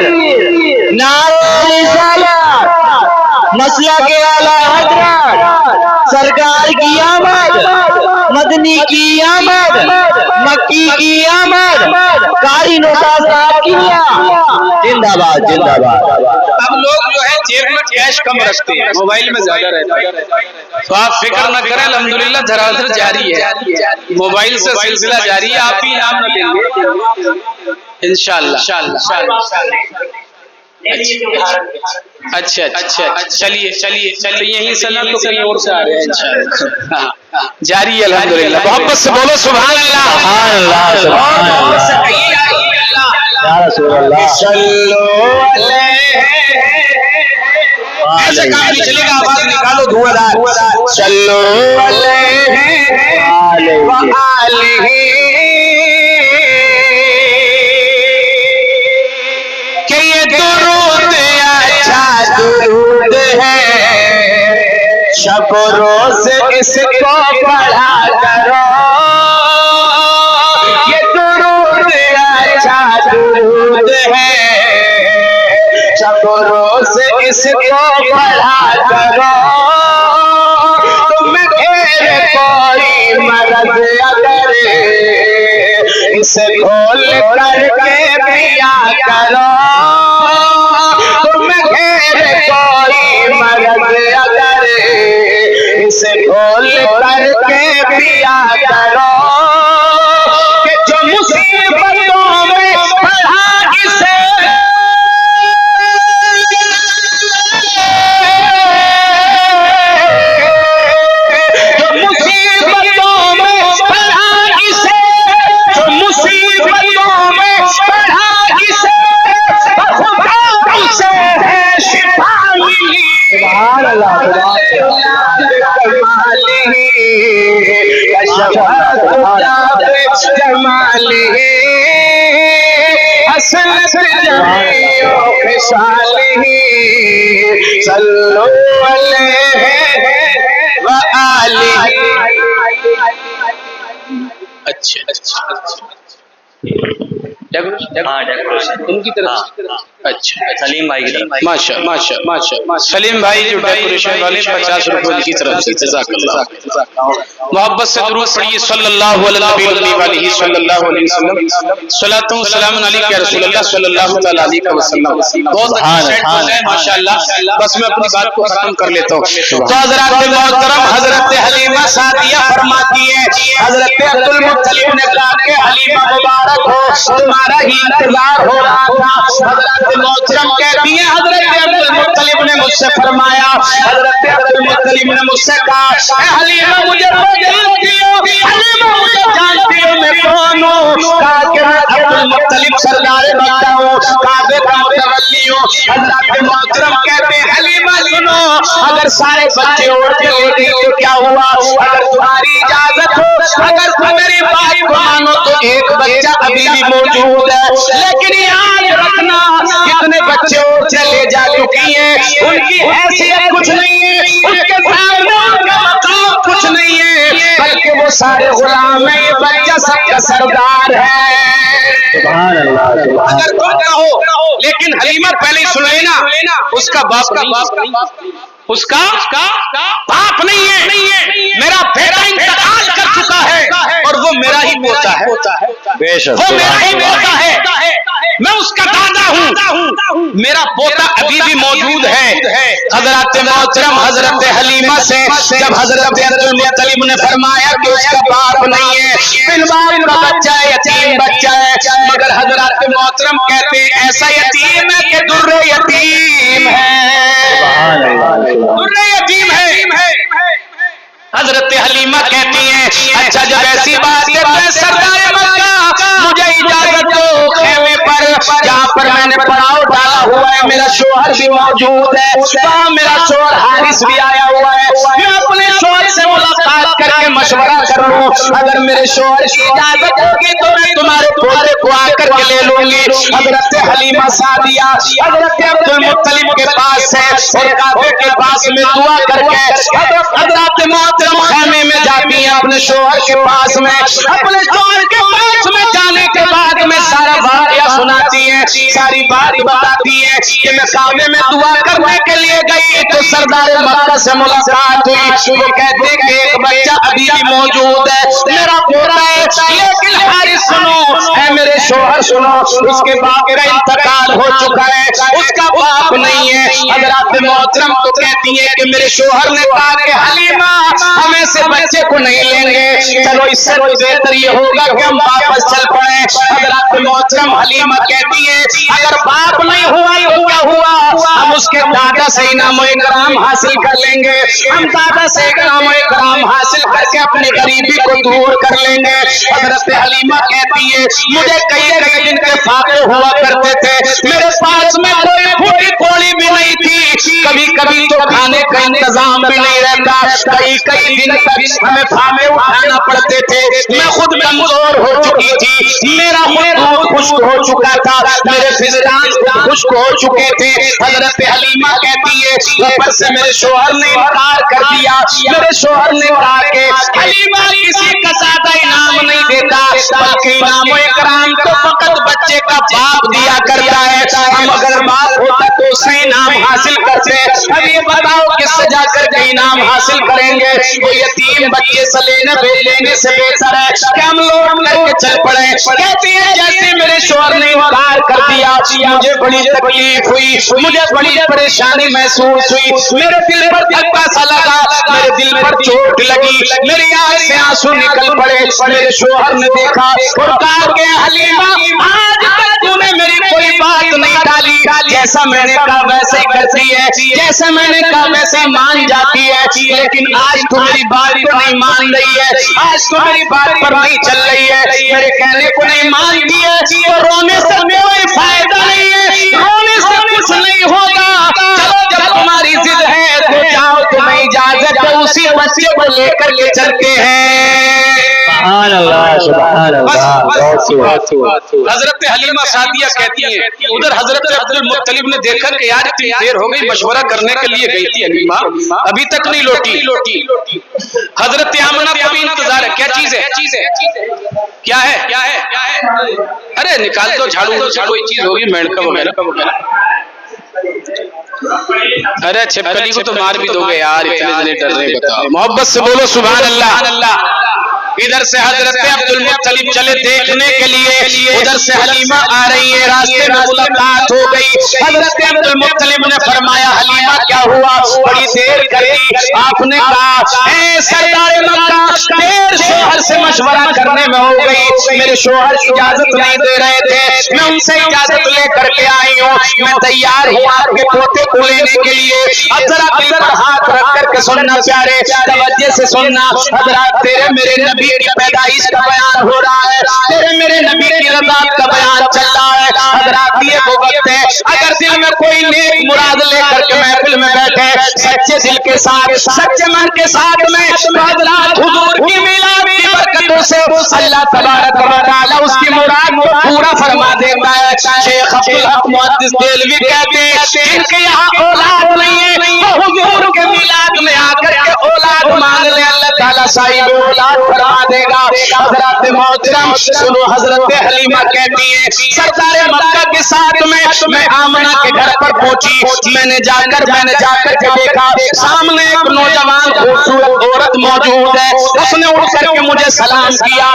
نعرہ رسالت مسلک اعلی حضرت سرکار کی آمد مدنی کی آمد مکی کی آمد قاری نوتا صاحب کی زندہ باد زندہ باد اب لوگ جو ہے جیب میں کیش کم رکھتے ہیں موبائل میں زیادہ رہتا ہے تو آپ فکر نہ کریں الحمدللہ دھرادھر جاری ہے موبائل سے سلسلہ جاری ہے آپ بھی انعام نہ دیں گے انشاءاللہ اچھا چلیے یہیں سے نہ تو کہیں اور سے آ رہے ہیں انشاءاللہ جاری ہے الحمدللہ محبت سے بولو سبحان اللہ سبحان اللہ سبحان اللہ یا رسول اللہ صلو علیہ ایسے کام نہیں چلے گا آواز نکالو دھواں دار صلو علیہ وآلہ کہ یہ درود اچھا درود ہے شب و روز اس کو پڑھا کرو یہ درود اچھا درود ہے شب و روز اس کو پڑھا کرو تم گھیر کوئی مرض اگر اسے کھول کر کے پیا کرو تم گھیر کوئی مرض اگر اسے کھول کر کے پیا کرو کہ جو مصیبتوں میں پڑھا اسے سبحان اللہ صلو علیہ وآلہ اچھا ان کی طرف اچھا سلیم بھائی کی طرف ماشاء سلیم بھائی جو ڈیکوریشن والے 50 روپے کی طرف سے جزاک اللہ محبت سے درود پڑھیے صلی اللہ علیہ وآلہ صلی اللہ علیہ وسلم صلاۃ و سلام علیک یا رسول اللہ صلی اللہ علیہ وسلم بہت اچھا ہے ماشاءاللہ بس میں اپنی بات کو ختم کر لیتا ہوں تو حضرات محترم حضرت حلیمہ سعدیہ فرماتی ہے حضرت عبد المطلب نے کہا کہ حلیمہ مبارک ہو تمہارا ہی انتظار ہو رہا تھا حضرت محترم کہتی ہیں حضرت عبد المطلب نے مجھ سے فرمایا حضرت عبد المطلب نے مجھ سے کہا اے حلیمہ مجھے جانتی ہو حلیمہ مجھے جانتی ہو میں کون ہوں کہا کہ میں عبد المطلب سردار مکہ ہوں کعبے کا متولی ہوں حضرت محترم کہتے ہیں حلیمہ سنو اگر سارے بچے اڑ کے تو کیا ہوا اگر تمہاری اجازت رکھو، اگر تم میری بات کو مانو تو ایک بچہ ابھی بھی موجود ہے، لیکن یاد رکھنا کتنے بچے اور چلے جا چکی ہیں، ان کی حیثیت کچھ نہیں ہے، ان کے سامنے ان کا مقام کچھ نہیں ہے، بلکہ وہ سارے غلام ہیں، یہ بچہ سب کا سردار ہے۔ اگر تم کہو لیکن حلیمہ پہلے سنے نا، اس کا باپ نہیں، اس کا باپ نہیں ہے، میرا بیٹا انتقال کر چکا ہے اور وہ میرا ہی پوتا ہے، وہ میرا ہی پوتا ہے، میں اس کا دادا ہوں، میرا پوتا ابھی بھی موجود ہے۔ حضرت محترم حضرت حلیمہ سے جب حضرت عبدالمطلب نے فرمایا کہ اس کا باپ نہیں ہے، بن باپ کا بچہ ہے، یتیم بچہ ہے، مگر حضرت محترم کہتے ہیں ایسا یتیم ہے کہ در یتیم ہے، در یتیم ہے۔ حضرت حلیمہ کہتی ہیں اچھا جب ایسی بات ہے میں سردار مکہ مجھے اجازت دو، خیمے پر جہاں پر میں نے پڑاؤ ڈالا ہوا ہے میرا شوہر بھی موجود ہے، وہاں میرا شوہر حارث بھی آیا ہوا ہے، میں اپنے شوہر سے ملاقات کر کے مشورہ کر لوں، اگر میرے شوہر کی اجازت ہوگی تو میں تمہارے پوتے کو آ کر کے لے لوں گی۔ حضرت حلیمہ سعدیہ حضرت عبدالمطلب کے پاس سے اور کعبے کے پاس میں دعا کر کے حضرت محترم خیمے میں جاتی ہیں اپنے شوہر کے پاس میں، اپنے شوہر کے پاس میں جانے کے بعد میں سارا واقعہ سناتی ہیں، ساری بات بتاتی ہیں کہ میں کعبے میں دعا کرنے کے لیے گئی تو سردار مکہ سے ملاقات ہوئی، وہ کہتے ہیں کہ ایک بچہ ابھی بھی موجود ہے، میرا پوتا ہے، لیکن حارث سنو، اے میرے شوہر سنو، اس کے باپ کا انتقال ہو چکا ہے، اس کا باپ نہیں ہے۔ حضرات محترم تو کہتی ہیں کہ میرے شوہر نے کہا کہ حلیمہ ہم ایسے بچے کو نہیں لیں گے، چلو اس سے بہتر یہ ہوگا کہ ہم واپس چل پڑیں۔ حضرات محترم حلیمہ کہتی ہے اگر باپ نہیں ہوا تو کیا ہوا، ہم اس کے دادا سے انعام و اکرام حاصل کر لیں گے، ہم دادا سے انعام و اکرام حاصل کر کے اپنی غریبی کو دور کر لیں گے۔ حضرت حلیمہ کہتی ہے مجھے کئی دن کے فاقے ہوا کرتے تھے، میرے پاس میں کوئی پھوٹی کوڑی بھی نہیں تھی، کبھی کبھی تو کھانے کا انتظام بھی نہیں رہتا، کئی دن تک ہمیں فاقے اٹھانا پڑتے تھے، میں خود کمزور ہو چکی تھی، میرا دودھ خشک ہو چکا تھا، میرے فسٹان خشک ہو چکے تھے۔ حضرت حلیمہ کہتی ہے اوپر سے میرے شوہر نے انکار کر دیا، میرے شوہر نے کہا کہ حلیمہ کسی کا زیادہ انعام نہیں دیتا، بلکہ انعام و اکرام تو فقط بچے کا باپ دیا کرتا ہے، ہم اگر باپ ہوتا تو اسے انعام حاصل کرتے، اب یہ بتاؤ کس سے جا کر کے انعام حاصل کریں گے، وہ یتیم بچے سے لینے سے بہتر ہے کہ ہم لوٹ کر کے چل پڑے۔ کہتی ہے جیسے میرے شوہر نے انکار کر دیا مجھے بڑی تکلیف ہوئی، مجھے بڑی پریشانی محسوس ہوئی، میرے دل پر دھکا سا لگا، میرے دل پر چوٹ لگی، میری آنکھ سے آنسو نکل پڑے۔ میرے شوہر نے دیکھا اور کہا کہ حلیمہ آج تک تو نے میری کوئی بات نہیں ڈالی، جیسا میں نے کہا ویسے ہی کرتی ہے، جیسا میں نے کہا ویسے ہی مان جاتی ہے، لیکن آج تو میری بات کو نہیں مان رہی ہے، آج تو میری بات پر نہیں چل رہی ہے، میرے کہنے کو نہیں مانتی ہے، تو رونے سے کوئی فائدہ نہیں ہے، رونے سے کچھ نہیں ہوگا، چلو جب تمہاری ضد ہے تو جاؤ، تمہیں اجازت ہے، اسی بچے کو لے کر کے چلتے ہیں۔ سبحان اللہ سبحان اللہ۔ حضرت حلیمہ سعدیہ کہتی ہیں ادھر حضرت عبدالمطلب نے دیکھا کہ یار اتنی دیر ہو گئی، مشورہ کرنے کے لیے گئی تھی حلیمہ ابھی تک نہیں لوٹی، حضرت آمنہ کو بھی انتظار ہے، کیا چیز ہے، کیا ہے، ارے نکال دو جھاڑو، کوئی چیز ہوگی میڑکا وغیرہ، ارے چھپکلی کو تو مار بھی دو گے یار، اتنے دن ڈر رہے، بتاؤ محبت سے بولو سبحان اللہ۔ ادھر سے حضرت عبدالمطلب چلے دیکھنے کے لیے، ادھر سے حلیمہ آ رہی ہے، راستے میں ملاقات ہو گئی، حضرت عبدالمطلب نے فرمایا حلیمہ کیا ہوا، بڑی دیر کر دی، آپ نے کہا اے سردار مکہ دیر شوہر سے مشورہ کرنے میں ہو گئی، میرے شوہر اجازت نہیں دے رہے تھے، میں ان سے اجازت لے کر کے آئی ہوں، میں تیار ہوں آپ کے پوتے کو لینے کے لیے۔ اب ذرا دل پر ہاتھ رکھ کر کے سننا پیارے، توجہ سے سننا، حضرات تیرے میرے نبی کی پیدائش کا بیان ہو رہا ہے، تیرے میرے نبی کی رضاعت کا بیان چل رہا ہے، حضرات یہ وہ وقت ہے اگر دل میں کوئی نیک مراد لے کر کے محفل میں بیٹھے، سچے دل کے ساتھ، سچے من کے ساتھ میں، حضرات حضور کی میلاد کی شیخ عبدالحق محدث دہلوی کہتے ہیں جن کے یہاں اولاد نہیں ہے وہ حضور کے میلاد میں آ کر کے اولاد مانگ لے، اللہ تعالیٰ صاحب اولاد فرما دے گا۔ حضرات محترم سنو، حضرت حلیمہ کہتی ہے سرکار مکہ کے ساتھ میں آمنہ کے گھر پر پہنچی، میں نے جا کر کے دیکھا سامنے ایک نوجوان خوبصورت عورت موجود ہے، اس نے اٹھ کر کے مجھے سلام کیا،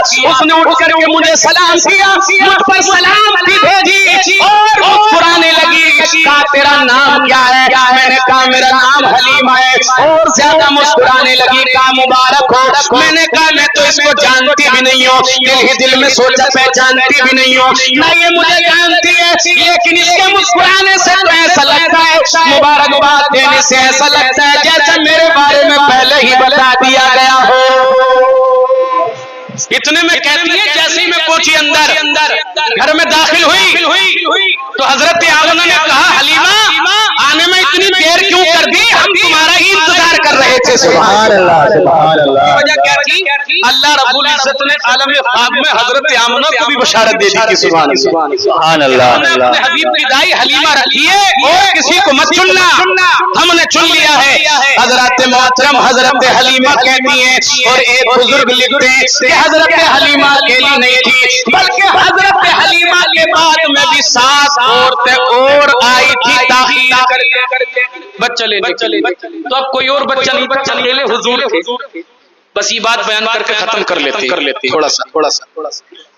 مجھ پر سلام بھی بھیجی اور مسکرانے لگی، کہا تیرا نام کیا ہے؟ میں نے کہا میرا نام حلیمہ ہے، اور زیادہ مسکرانے لگی، کہا مبارک ہو۔ میں نے کہا میں تو اس کو جانتی بھی نہیں ہوں، دل میں سوچا پہچانتی بھی نہیں ہوں، نہ یہ مجھے جانتی ہے، لیکن اس کے مسکرانے سے تو ایسا لگتا ہے، مبارکباد دینے سے ایسا لگتا ہے جیسا میرے بارے میں پہلے ہی بتا دیا گیا ہو۔ اتنے میں کہتی ہے جیسے ہی میں پہنچی اندر گھر میں داخل ہوئی تو حضرت آمنہ نے کہا حلیمہ آنے میں اتنی دیر کیوں کر دی؟ ہم تمہارا ہی انتظار کر رہے تھے۔ سبحان اللہ، سبحان اللہ۔ وجہ کیا تھی؟ اللہ رب العزت نے عالم خواب میں حضرت آمنہ کو بھی بشارت دے دی کہ سبحان اللہ، ہم نے اپنے حبیب کی دائی حلیمہ رکھی ہے اور کسی کو مت چننا، ہم نے چن لیا ہے۔ حضرت محترم حضرت حلیمہ کہتی ہیں اور ایک بزرگ لکھتے ہیں کہ حضرت حلیمہ اکیلی نہیں تھی بلکہ حضرت حلیمہ کے بعد میں بھی 7 عورتیں اور آئی تھی تاخیر کر کے بچہ لینے کے لیے۔ تو اب کوئی اور بچہ نہیں، بچہ اکیلے حضور تھے۔ بس یہ بات بیان کر کے ختم کر لیتے تھوڑا سا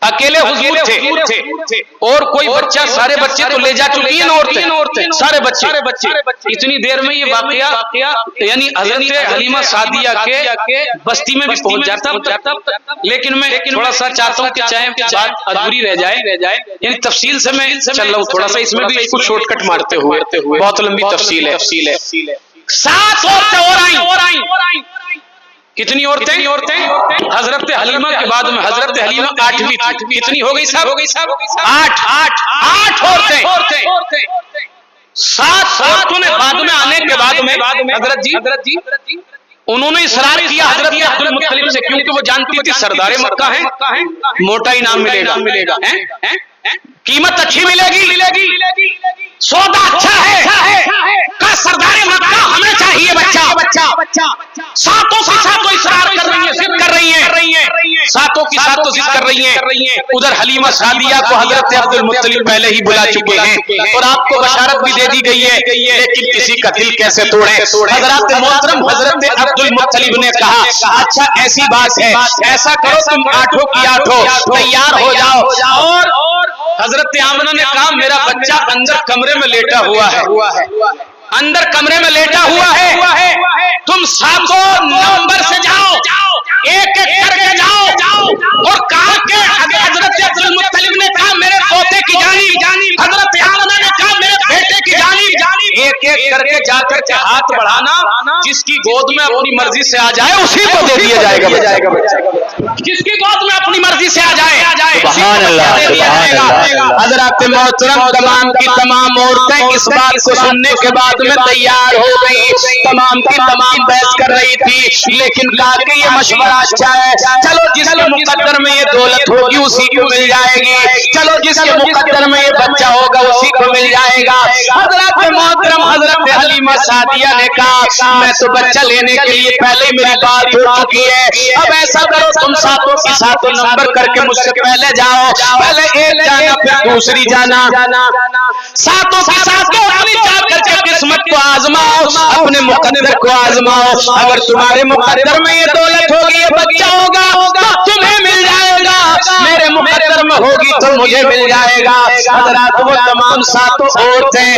اکیلے حضور تھے اور کوئی بچہ، سارے بچے تو لے جا چکی ہیں عورتیں، سارے بچے۔ اتنی دیر میں یہ واقعہ یعنی حضرت حلیمہ سعدیہ کے بستی میں بھی پہنچ جاتا، لیکن میں تھوڑا سا چاہتا ہوں کہ چاہے بات ادھوری رہ جائے، یعنی تفصیل سے میں چل رہا ہوں تھوڑا سا، اس میں بھی کچھ شارٹ کٹ مارتے ہوئے، بہت لمبی تفصیل ہے۔ 7 عورتیں اور آئیں۔ کتنی عورتیں؟ حضرت حلیمہ کے بعد میں حضرت حلیمہ 8ویں تھی۔ کتنی ہو گئی صاحب؟ 8 عورتیں۔ 7 عورتوں نے بعد میں آنے کے بعد میں حضرت جی انہوں نے اصرار کیا حضرت عبد المطلب سے، کیونکہ وہ جانتی تھی سردار مکہ ہیں، موٹا انعام ملے گا، قیمت اچھی ملے گی، سودا اچھا ہے، کہ سردار مکہ ہمیں چاہیے بچہ۔ ساتوں کی ساتوں اصرار کر رہی ہیں، ضد کر رہی ہیں، ساتوں کی ساتوں ضد کر رہی ہیں۔ ادھر حلیمہ سعدیہ کو حضرت عبد المطلب پہلے ہی بلا چکے ہیں اور آپ کو بشارت بھی دے دی گئی ہے، لیکن کسی کا دل کیسے توڑے؟ حضرت محترم حضرت عبد المطلب نے کہا اچھا ایسی بات ہے، ایسا کرو تم 8 کی 8 تیار ہو جاؤ۔ اور حضرت آمنہ نے کہا میرا بچہ اندر کمرے میں لیٹا ہوا ہے، تم 7 نمبر سے جاؤ، ایک کر کے جاؤ، اور کہا کہ حضرت عبد المطلب نے کہا میرے پوتے کی جانب، حضرت آمنہ نے کہا میرے بیٹے کی جانب، ایک کر کے جا کر کے ہاتھ بڑھانا، جس کی گود میں اپنی مرضی سے آ جائے اسی کو دے دیا جائے گا، جس کی گود میں اپنی مرضی سے آ جائے سبحان اللہ، سبحان اللہ۔ حضرت محترم تمام کی تمام عورتیں اس بات کو سننے کے بعد میں تیار ہو گئی، تمام کی تمام بحث کر رہی تھی، لیکن کہا کہ یہ مشورہ اچھا ہے، چلو جس کے مقدر میں یہ دولت ہوگی اسی کو مل جائے گی، چلو جس کے مقدر میں یہ بچہ ہوگا اسی کو مل جائے گا۔ حضرت محترم حضرت حلیمہ سعدیہ نے کہا میں تو بچہ لینے کے لیے پہلے ہی میری بات ہو چکی ہے، اب ایسا کرو تم 7 کی 7 نمبر کر کے مجھ سے پہلے جاؤ، پہلے ایک جانا پھر دوسری جانا، 7 کی 7 اپنی جا کر کے قسمت کو آزماؤ، اپنے مقدر کو آزماؤ، اگر تمہارے مقدر میں یہ دولت ہوگی یہ بچہ ہوگا تو تمہیں مل جائے گا، میرے مقدر میں ہوگی تو مجھے مل جائے گا۔ حضرات وہ تمام 7 عورتیں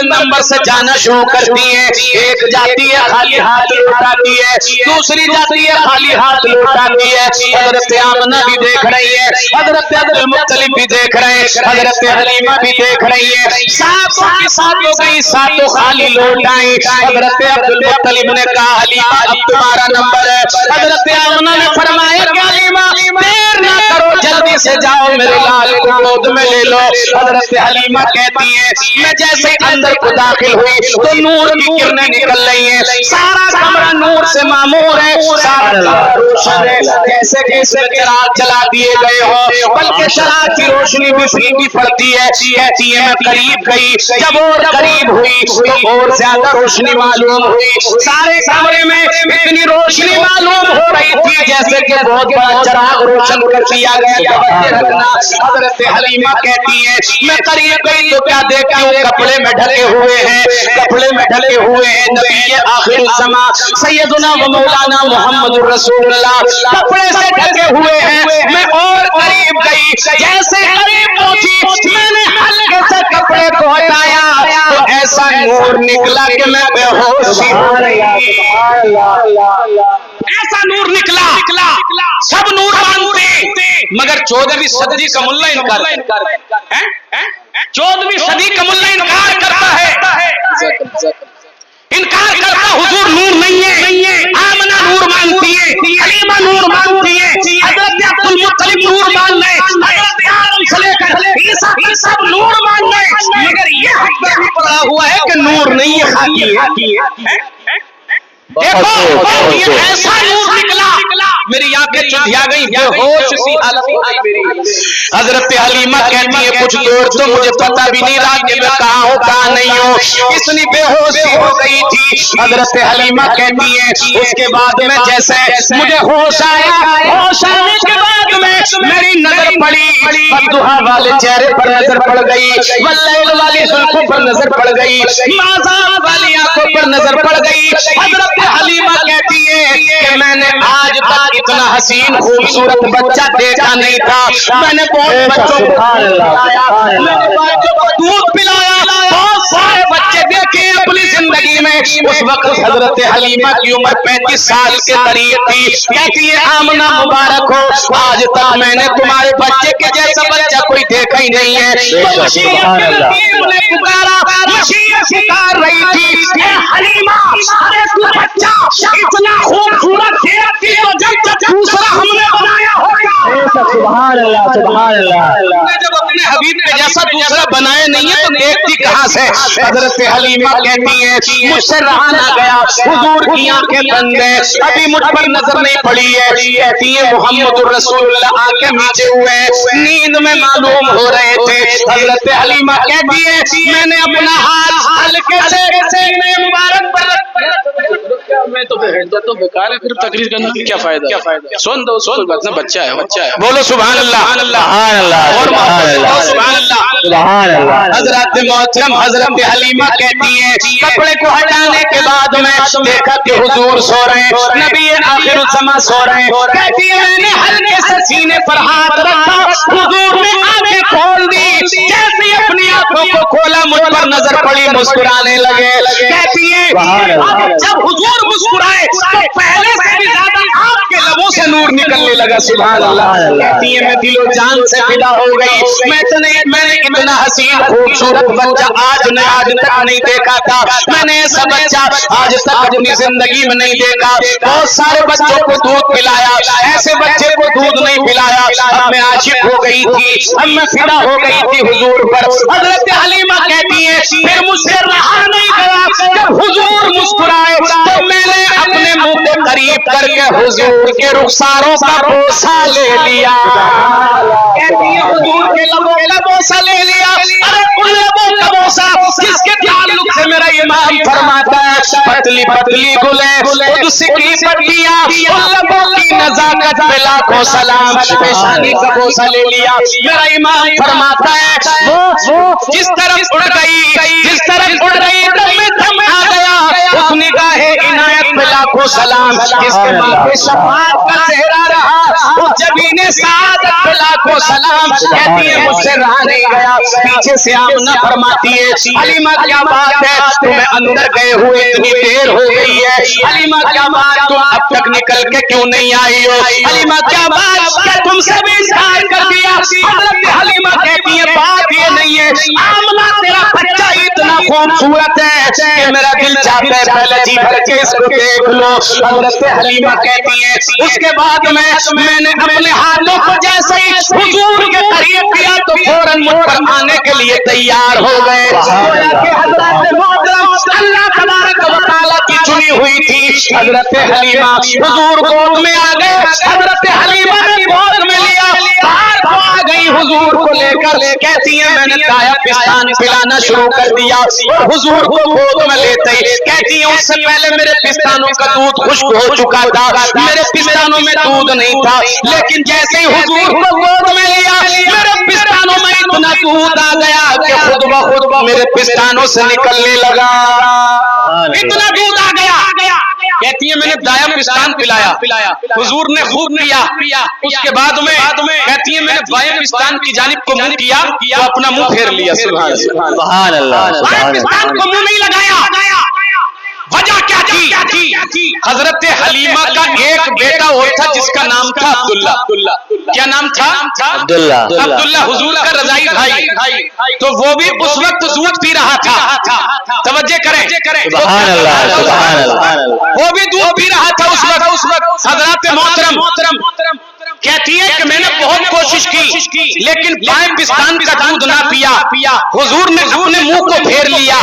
نمبر سے جانا شروع کرتی ہیں، ایک جاتی ہے خالی ہاتھ لوٹاتی ہے، دوسری جاتی ہے خالی ہاتھ لوٹاتی ہے، حضرت آمنہ بھی دیکھ رہی ہے، حضرت عبد المطلب بھی دیکھ رہے ہیں، حضرت حلیمہ بھی دیکھ رہی ہے، 7 کی 7 ہو گئی، 7 خالی لوٹ آئی۔ حضرت عبد المطلب نے کہا حلیمہ اب تمہارا نمبر ہے، حضرت آمنہ نے فرمایا کہ حلیمہ دیر نہ کرو، جلدی سے جاؤ، میرے لال کو گود میں لے لو. حضرت حلیمہ کہتی ہیں میں جیسے اندر کو داخل ہوئی تو نور کی کرنیں نکل رہی ہیں, سارا کمرہ نور سے معمور ہے, سارا کمرہ روشن ہے, جیسے کہ اس میں چراغ چلا دیے گئے ہو, بلکہ چراغ کی روشنی بھی پھیکی پڑتی ہے. کہتی ہے میں قریب گئی, جب اور قریب ہوئی تو اور زیادہ روشنی معلوم ہوئی, سارے کمرے میں اتنی روشنی معلوم ہو رہی تھی جیسے کہ بہت بڑا چراغ روشن کر دیا گیا. حضرت حلیمہ کہتی ہیں میں قریب گئی تو کیا دیکھتی ہوں کپڑے میں ڈھکے ہوئے ہیں, کپڑے میں ڈھکے ہوئے ہیں نبی آخر الزمان سیدنا و مولانا محمد رسول اللہ کپڑے سے ڈھکے ہوئے ہیں. میں اور قریب گئی, جیسے قریب پہنچی میں نے ہلکے سے کپڑے کو ہٹایا تو ایسا نور نکلا کہ میں بے ہوش ہی, ایسا نور نکلا. سب نور مانتے مگر 14ویں صدی کا ملا انکار کرتا ہے, 14ویں صدی کا ملا انکار کرتا ہے, انکار کرتا حضور نور نہیں ہے. آمنہ نور مانتی ہے, حلیمہ نور مانتی ہے, حضرت عبد المطلب نور مان رہے, حضرت آدم سے لے کر عیسیٰ تک سب نور مان رہے, مگر یہ حق پر بھی پڑا ہوا ہے کہ نور نہیں ہے, خاکی ہے. دیکھو یہ ایسا نور نکلا میری آنکھیں چندھیا گئی, بے ہوش سی حالت ہو گئی میری. حضرت حلیمہ کہتی ہے کچھ دور تو مجھے پتہ بھی نہیں رہا کہ میں کہاں ہوں کہاں نہیں ہوں, اتنی بے ہوشی ہو گئی تھی. حضرت حلیمہ کہتی ہے اس کے بعد میں جیسے مجھے ہوش آیا, ہوش آنے کے بعد میں میری نظر پڑی والضحیٰ والے چہرے پر نظر پڑ گئی, واللیل والی زلفوں پر نظر پڑ گئی, مازال والی آنکھوں پر نظر پڑ گئی. حضرت حلیمہ کہتی ہے کہ میں نے آج تک اتنا حسین خوبصورت بچہ دیکھا نہیں تھا, میں نے بہت بچوں کو پلایا, میں نے بچوں کو دودھ پلایا, بہت سارے بچے دیکھے اپنی زندگی میں. اس وقت حضرت حلیمہ کی عمر 35 سال کے قریب تھی. کہتی ہے آمنہ مبارک ہو, آج تک میں نے تمہارے بچے کے جیسا بچہ کوئی دیکھا ہی نہیں ہے. تو مشیت کے نبی نے پکارا, مشیت پکار رہی تھی اے حلیمہ ارے تو بچہ اتنا خوبصورت دیکھتی تو جب دوسرا ہم نے بنایا ہوگا. سبحان اللہ سبحان اللہ. جب اپنے حبیب کے جیسا دوسرا بنائے نہیں ہے تو دیکھتی کہاں سے. حضرت حلیمہ کہتی ہے مجھ سے رہا نہ گیا, حضور کی آنکھیں بند ہیں, ابھی مجھ پر نظر نہیں پڑی ہے. کہتی ہے محمد رسول اللہ آنکھیں میچے ہوئے ہیں, نیند میں معلوم ہو رہے تھے. حضرت حلیمہ کہتی ہے میں نے اپنا ہاتھ ہلکے سے سینے مبارک پر میں تو بیکار ہے پھر تقریر کرنے کی کیا فائدہ, سن دو بچہ ہے. بولو سبحان اللہ سبحان اللہ اور سبحان اللہ سبحان اللہ. سبحان اللہ. حضرت محترم حضرت حلیمہ کہتی ہیں کپڑے کو ہٹانے کے بعد میں دیکھا کہ حضور سو رہے ہیں, نبی آخر الزمان سو رہے ہیں. کہتی ہے میں نے ہلکے سے سینے پر ہاتھ رکھا, حضور نے آنکھیں کھول دی, جیسے اپنی آنکھوں کو کھولا مجھ پر نظر پڑی, مسکرانے لگے. کہتی ہے جب حضور مسکرائے تو پہلے سے بھی زیادہ آپ کے لبوں سے نور نکلنے لگا. سبحان اللہ. کہتی ہے میں دل و جان سے فدا ہو گئی, میں نے اتنا حسین خوبصورت بچہ آج تک نہیں دیکھا تھا, میں نے ایسا بچہ آج تک اپنی زندگی میں نہیں دیکھا. بہت سارے بچوں کو دودھ پلایا, ایسے بچے کو دودھ نہیں پلایا. اب میں عاشق ہو گئی تھی, اب میں فدا ہو گئی تھی حضور پر. حضرت حلیمہ کہتی ہے پھر مجھ سے رہا نہیں گیا, جب حضور مسکرائے تو میں نے اپنے منہ کو قریب کر کے حضور کے رخساروں کا بوسہ لے لیا. کہتی ہے حضور کے لبوں کا بوسہ لے لیا. ارے ان لبوں کا بوسہ جس کے تعلق سے میرا امام فرماتا ہے پتلی پتلی گلیں قدس کی پٹیاں, ان لبوں کی نزاکت پہ لاکھوں سلام. پیشانی کا بوسہ لے لیا. میرا امام فرماتا ہے وہ جس طرف اڑ گئی, جس طرف اڑ گئی دم آ گیا, اس نگاہ عنایت پہ لاکھوں سلام. جس کے ماتھے شفاعت کا چہرہ رہا, اس جبین سعادت پہ لاکھوں سلام. کہتی ہے مجھ سے رہا نہیں گیا. پیچھے سے آمنہ فرماتی ہے حلیمہ کیا بات ہے, تمہیں اندر گئے ہوئے اتنی دیر ہو گئی ہے, حلیمہ کیا بات تم اب تک نکل کے کیوں نہیں آئی ہو, حلیمہ کیا بات کہ تم سے بھی انکار کر دیا۔ حضرت حلیمہ کہتی ہے بات یہ نہیں ہے، آمنہ تیرا بچہ اتنا خوبصورت ہے کہ میرا دل چاہتا ہے پہلے جی بھر کے اس کو دیکھ لو۔ حضرت حلیمہ کہتی ہے اس کے بعد میں نے اپنے ہاتھوں کو جیسے ہی حضور کے قریب کیا تو فوراً مجھ پر آنے کے لیے تیار ہو گئے۔ گویا کہ حضرت محترم اللہ تبارک و تعالیٰ کی چنی ہوئی تھی۔ حضرت حلیمہ حضور گود میں آ گئے، حضرت حلیمہ نے گود میں لیا، باہر کو آ گئی حضور کو لے کر، کہتی ہیں میں نے دایا پستان پلانا شروع کر دیا اور حضور کو گود میں لیتے ہی کہتی ہیں اس سے پہلے میرے پستانوں کا دودھ خشک ہو چکا تھا، میرے پستانوں میں دودھ نہیں تھا، لیکن جیسے ہی حضور کو گود میں لیا میرے پستانوں میں اتنا دودھ آ گیا کہ خود بخود میرے پستانوں سے نکلنے لگا، اتنا دودھ آ گیا۔ کہتی ہے میں نے دایا پستان پلایا، حضور نے خوب پیا، اس کے بعد میں کہتی ہے میں نے بائیں پستان کی جانب کو منہ کیا تو اپنا منہ پھیر لیا۔ سبحان اللہ، بائیں پستان کو منہ نہیں لگایا، وجہ کیا تھی؟ حضرت حلیمہ کا ایک بیٹا اور تھا جس کا نام تھا عبداللہ۔ کیا نام تھا؟ عبداللہ، حضور کا رضائی بھائی، تو وہ بھی اس وقت دودھ پی رہا تھا، توجہ کریں، سبحان اللہ، سبحان اللہ، وہ بھی دودھ پی رہا تھا اس وقت۔ حضرت محترم کہتی ہے کہ میں نے بہت کوشش کی لیکن بائیں پستان کا دودھ نہ پیا، حضور نے اپنے منہ کو پھیر لیا۔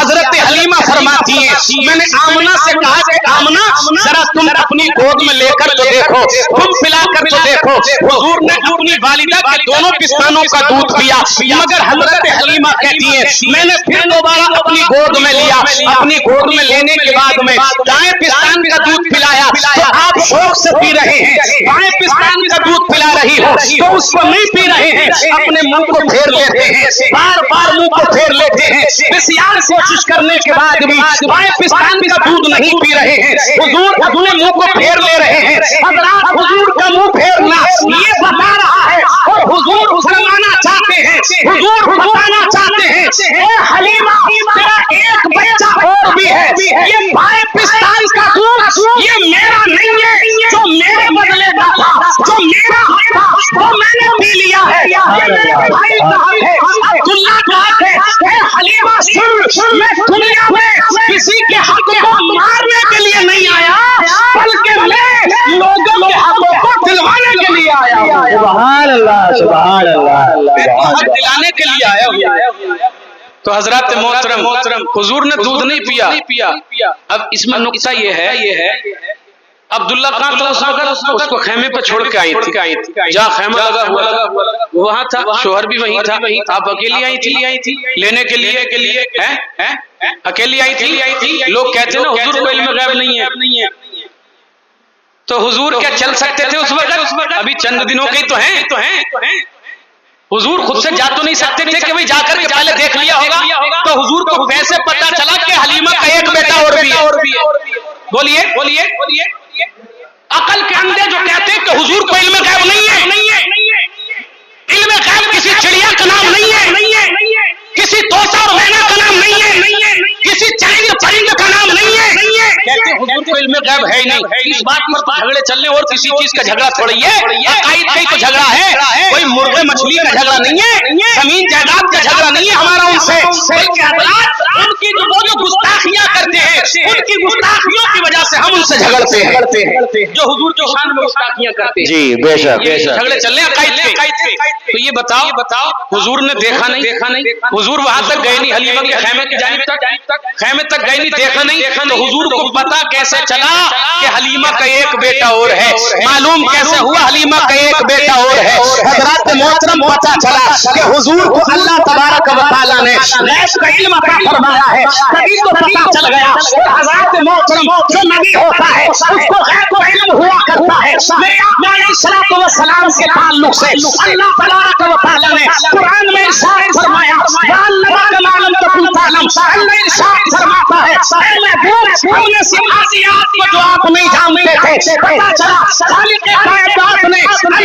حضرت حلیمہ فرماتی ہیں میں نے آمنہ سے کہا کہ آمنہ ذرا تم اپنی گود میں لے کر تو دیکھو، تم پلا کر تو دیکھو۔ حضور نے اپنی والدہ کے دونوں پستانوں کا دودھ پیا، مگر حضرت حلیمہ کہتی ہے میں نے پھر دوبارہ اپنی گود میں لیا، اپنی گود میں لینے کے بعد میں دائیں پستان کا دودھ پلایا تو آپ شوق سے پی رہے ہیں، بائیں پستان کا دودھ پلا رہی ہو تو اس کو نہیں پی رہے ہیں، اپنے منہ کو پھیر لیتے ہیں، بار بار منہ کو پھیر لیتے ہیں، بسیار کوشش کرنے کے بعد بھی بائیں پستان کا دودھ نہیں پی رہے ہیں، حضور اپنے منہ کو پھیر لے رہے ہیں۔ حضرات حضور کا منہ پھیرنا یہ بتا رہا ہے اور حضور فرمانا چاہتے ہیں، حضور بتانا چاہتے ہیں اے حلیمہ تیرا ایک بچہ اور بھی ہے، یہ بائیں پستان کا دودھ یہ میرا نہیں ہے، جو میرے بدلے کا تھا، جو میرا حق تھا وہ میں نے پی لیا ہے، یہ میرے بھائی کا حق ہے، عبداللہ کا حق ہے۔ اے حلیمہ سن، میں دنیا میں کسی کے حق کو مارنے کے لیے نہیں آیا بلکہ میں لوگوں کے حقوں کو دلوانے کے لیے آیا ہوں، سبحان اللہ، سبحان اللہ، حق دلانے کے لیے آیا ہوں۔ تو حضرات محترم حضور نے دودھ نہیں پیا۔ اب اس میں نقطہ یہ ہے عبداللہ کہاں تھا اس وقت؟ اس کو خیمے پہ چھوڑ کے آئی تھی، جہاں خیمہ لگا ہوا وہاں تھا، شوہر بھی وہیں تھا، آپ اکیلی آئی تھی لینے کے لیے، اکیلی آئی تھی۔ لوگ کہتے ہیں نا حضور کو علم غیب نہیں ہے، تو حضور کیا چل سکتے تھے اس وقت؟ ابھی چند دنوں کے تو ہیں، حضور خود سے جا تو نہیں سکتے تھے کہ جا کر کے پہلے دیکھ لیا ہوگا، تو حضور کو ویسے پتا چلا کہ حلیمہ کا ایک بیٹا اور بھی ہے۔ بولیے عقل کے اندھے جو کہتے ہیں کہ حضور کو علم غیب نہیں ہے، علم غیب کسی چڑیا کا نام نہیں ہے، کسی طوطا اور مینا کا نام نہیں ہے، کسی چرند پرند کا نام نہیں ہے، کہتے ہیں حضور کو علم غیب ہے ہی نہیں۔ اس بات پر جھگڑے چلنے اور کسی چیز کا جھگڑا تھوڑی ہے، عقائد کا ہی تو جھگڑا ہے، کوئی مرغے مچھلی کا جھگڑا نہیں ہے، زمین جائیداد کا جھگڑا نہیں ہے ہمارا ان سے، بلکہ حضرات ان کی جو گستاخیاں کرتے ہیں ان کی گستاخیوں کی وجہ سے ہم ان سے جھگڑتے ہیں، جو حضور کی شان میں گستاخیاں کرتے ہیں۔ جی بے شک، جھگڑے چل رہے ہیں عقائد پہ۔ تو یہ بتاؤ حضور نے دیکھا نہیں، حضور وہاں تک گئے نہیں، حلیمہ کے خیمے کی جانب خیمے تک گئے نہیں، دیکھا نہیں، تو حضور کو پتا کیسے چلا کہ حلیمہ کا ایک بیٹا اور ہے؟ معلوم کیسے ہوا حلیمہ کا ایک بیٹا اور ہے؟ حضرات محترم پتا چلا کہ حضور کو اللہ تبارک و تعالیٰ نے غیب کا علم عطا فرمایا ہے، تبھی تو پتا چل گیا۔ اور حضرات محترم جو نبی ہوتا ہے اس کو غیب کا علم ہوا کرتا ہے۔ میرے آقا علیہ الصلوۃ والسلام کے تعلق سے اللہ تبارک و تعالیٰ نے قرآن میں ارشاد فرمایا وَعَلَّمَكَ مَا لَمْ تَكُنْ تَعْلَمْ، اللہ ارشاد فرماتا ہے اے محبوب ہم نے سکھا دیا آپ کو جو آپ نہیں جانتے تھے۔ پتا چلا خالق کائنات نے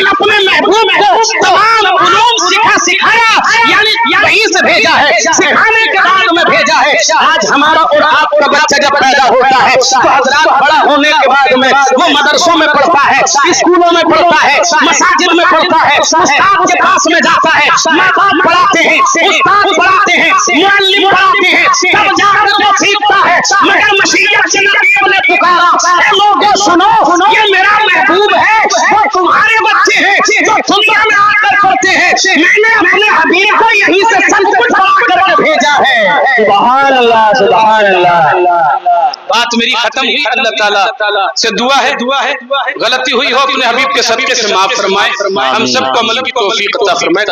اپنے محبوب کو تمام علوم سکھایا، یعنی وہیں سے بھیجا ہے، سکھانے کے بعد میں بھیجا ہے۔ آج ہمارا اور آپ کا بچہ جب پیدا ہوتا ہے تو حضرات بڑا ہونے کے بعد میں وہ مدرسوں میں پڑھتا ہے، اسکولوں میں پڑھتا ہے، مساجد میں پڑھتا ہے، استاد کے پاس میں جاتا ہے، ماں باپ پڑھاتے ہیں، استاد پڑھاتے ہیں، معلم پڑھاتے ہیں، تب جا کر وہ سیکھتا ہے۔ مگر مشیت کے نبی نے پکارا، اے لوگوں سنو، یہ میرا محبوب ہے، وہ تمہارے بچے ہیں جو دنیا میں آ کر پڑھتے ہیں، میں نے اپنے حبیب کو یہیں سے سب کچھ پڑھا کر کے بھیجا ہے۔ سبحان اللہ سبحان اللہ۔ بات میری ختم ہوئی، اللہ تعالیٰ سے دعا ہے غلطی ہوئی ہو اپنے حبیب کے صدقے سے معاف فرمائے، ہم سب کو عمل کی توفیق عطا فرمائے۔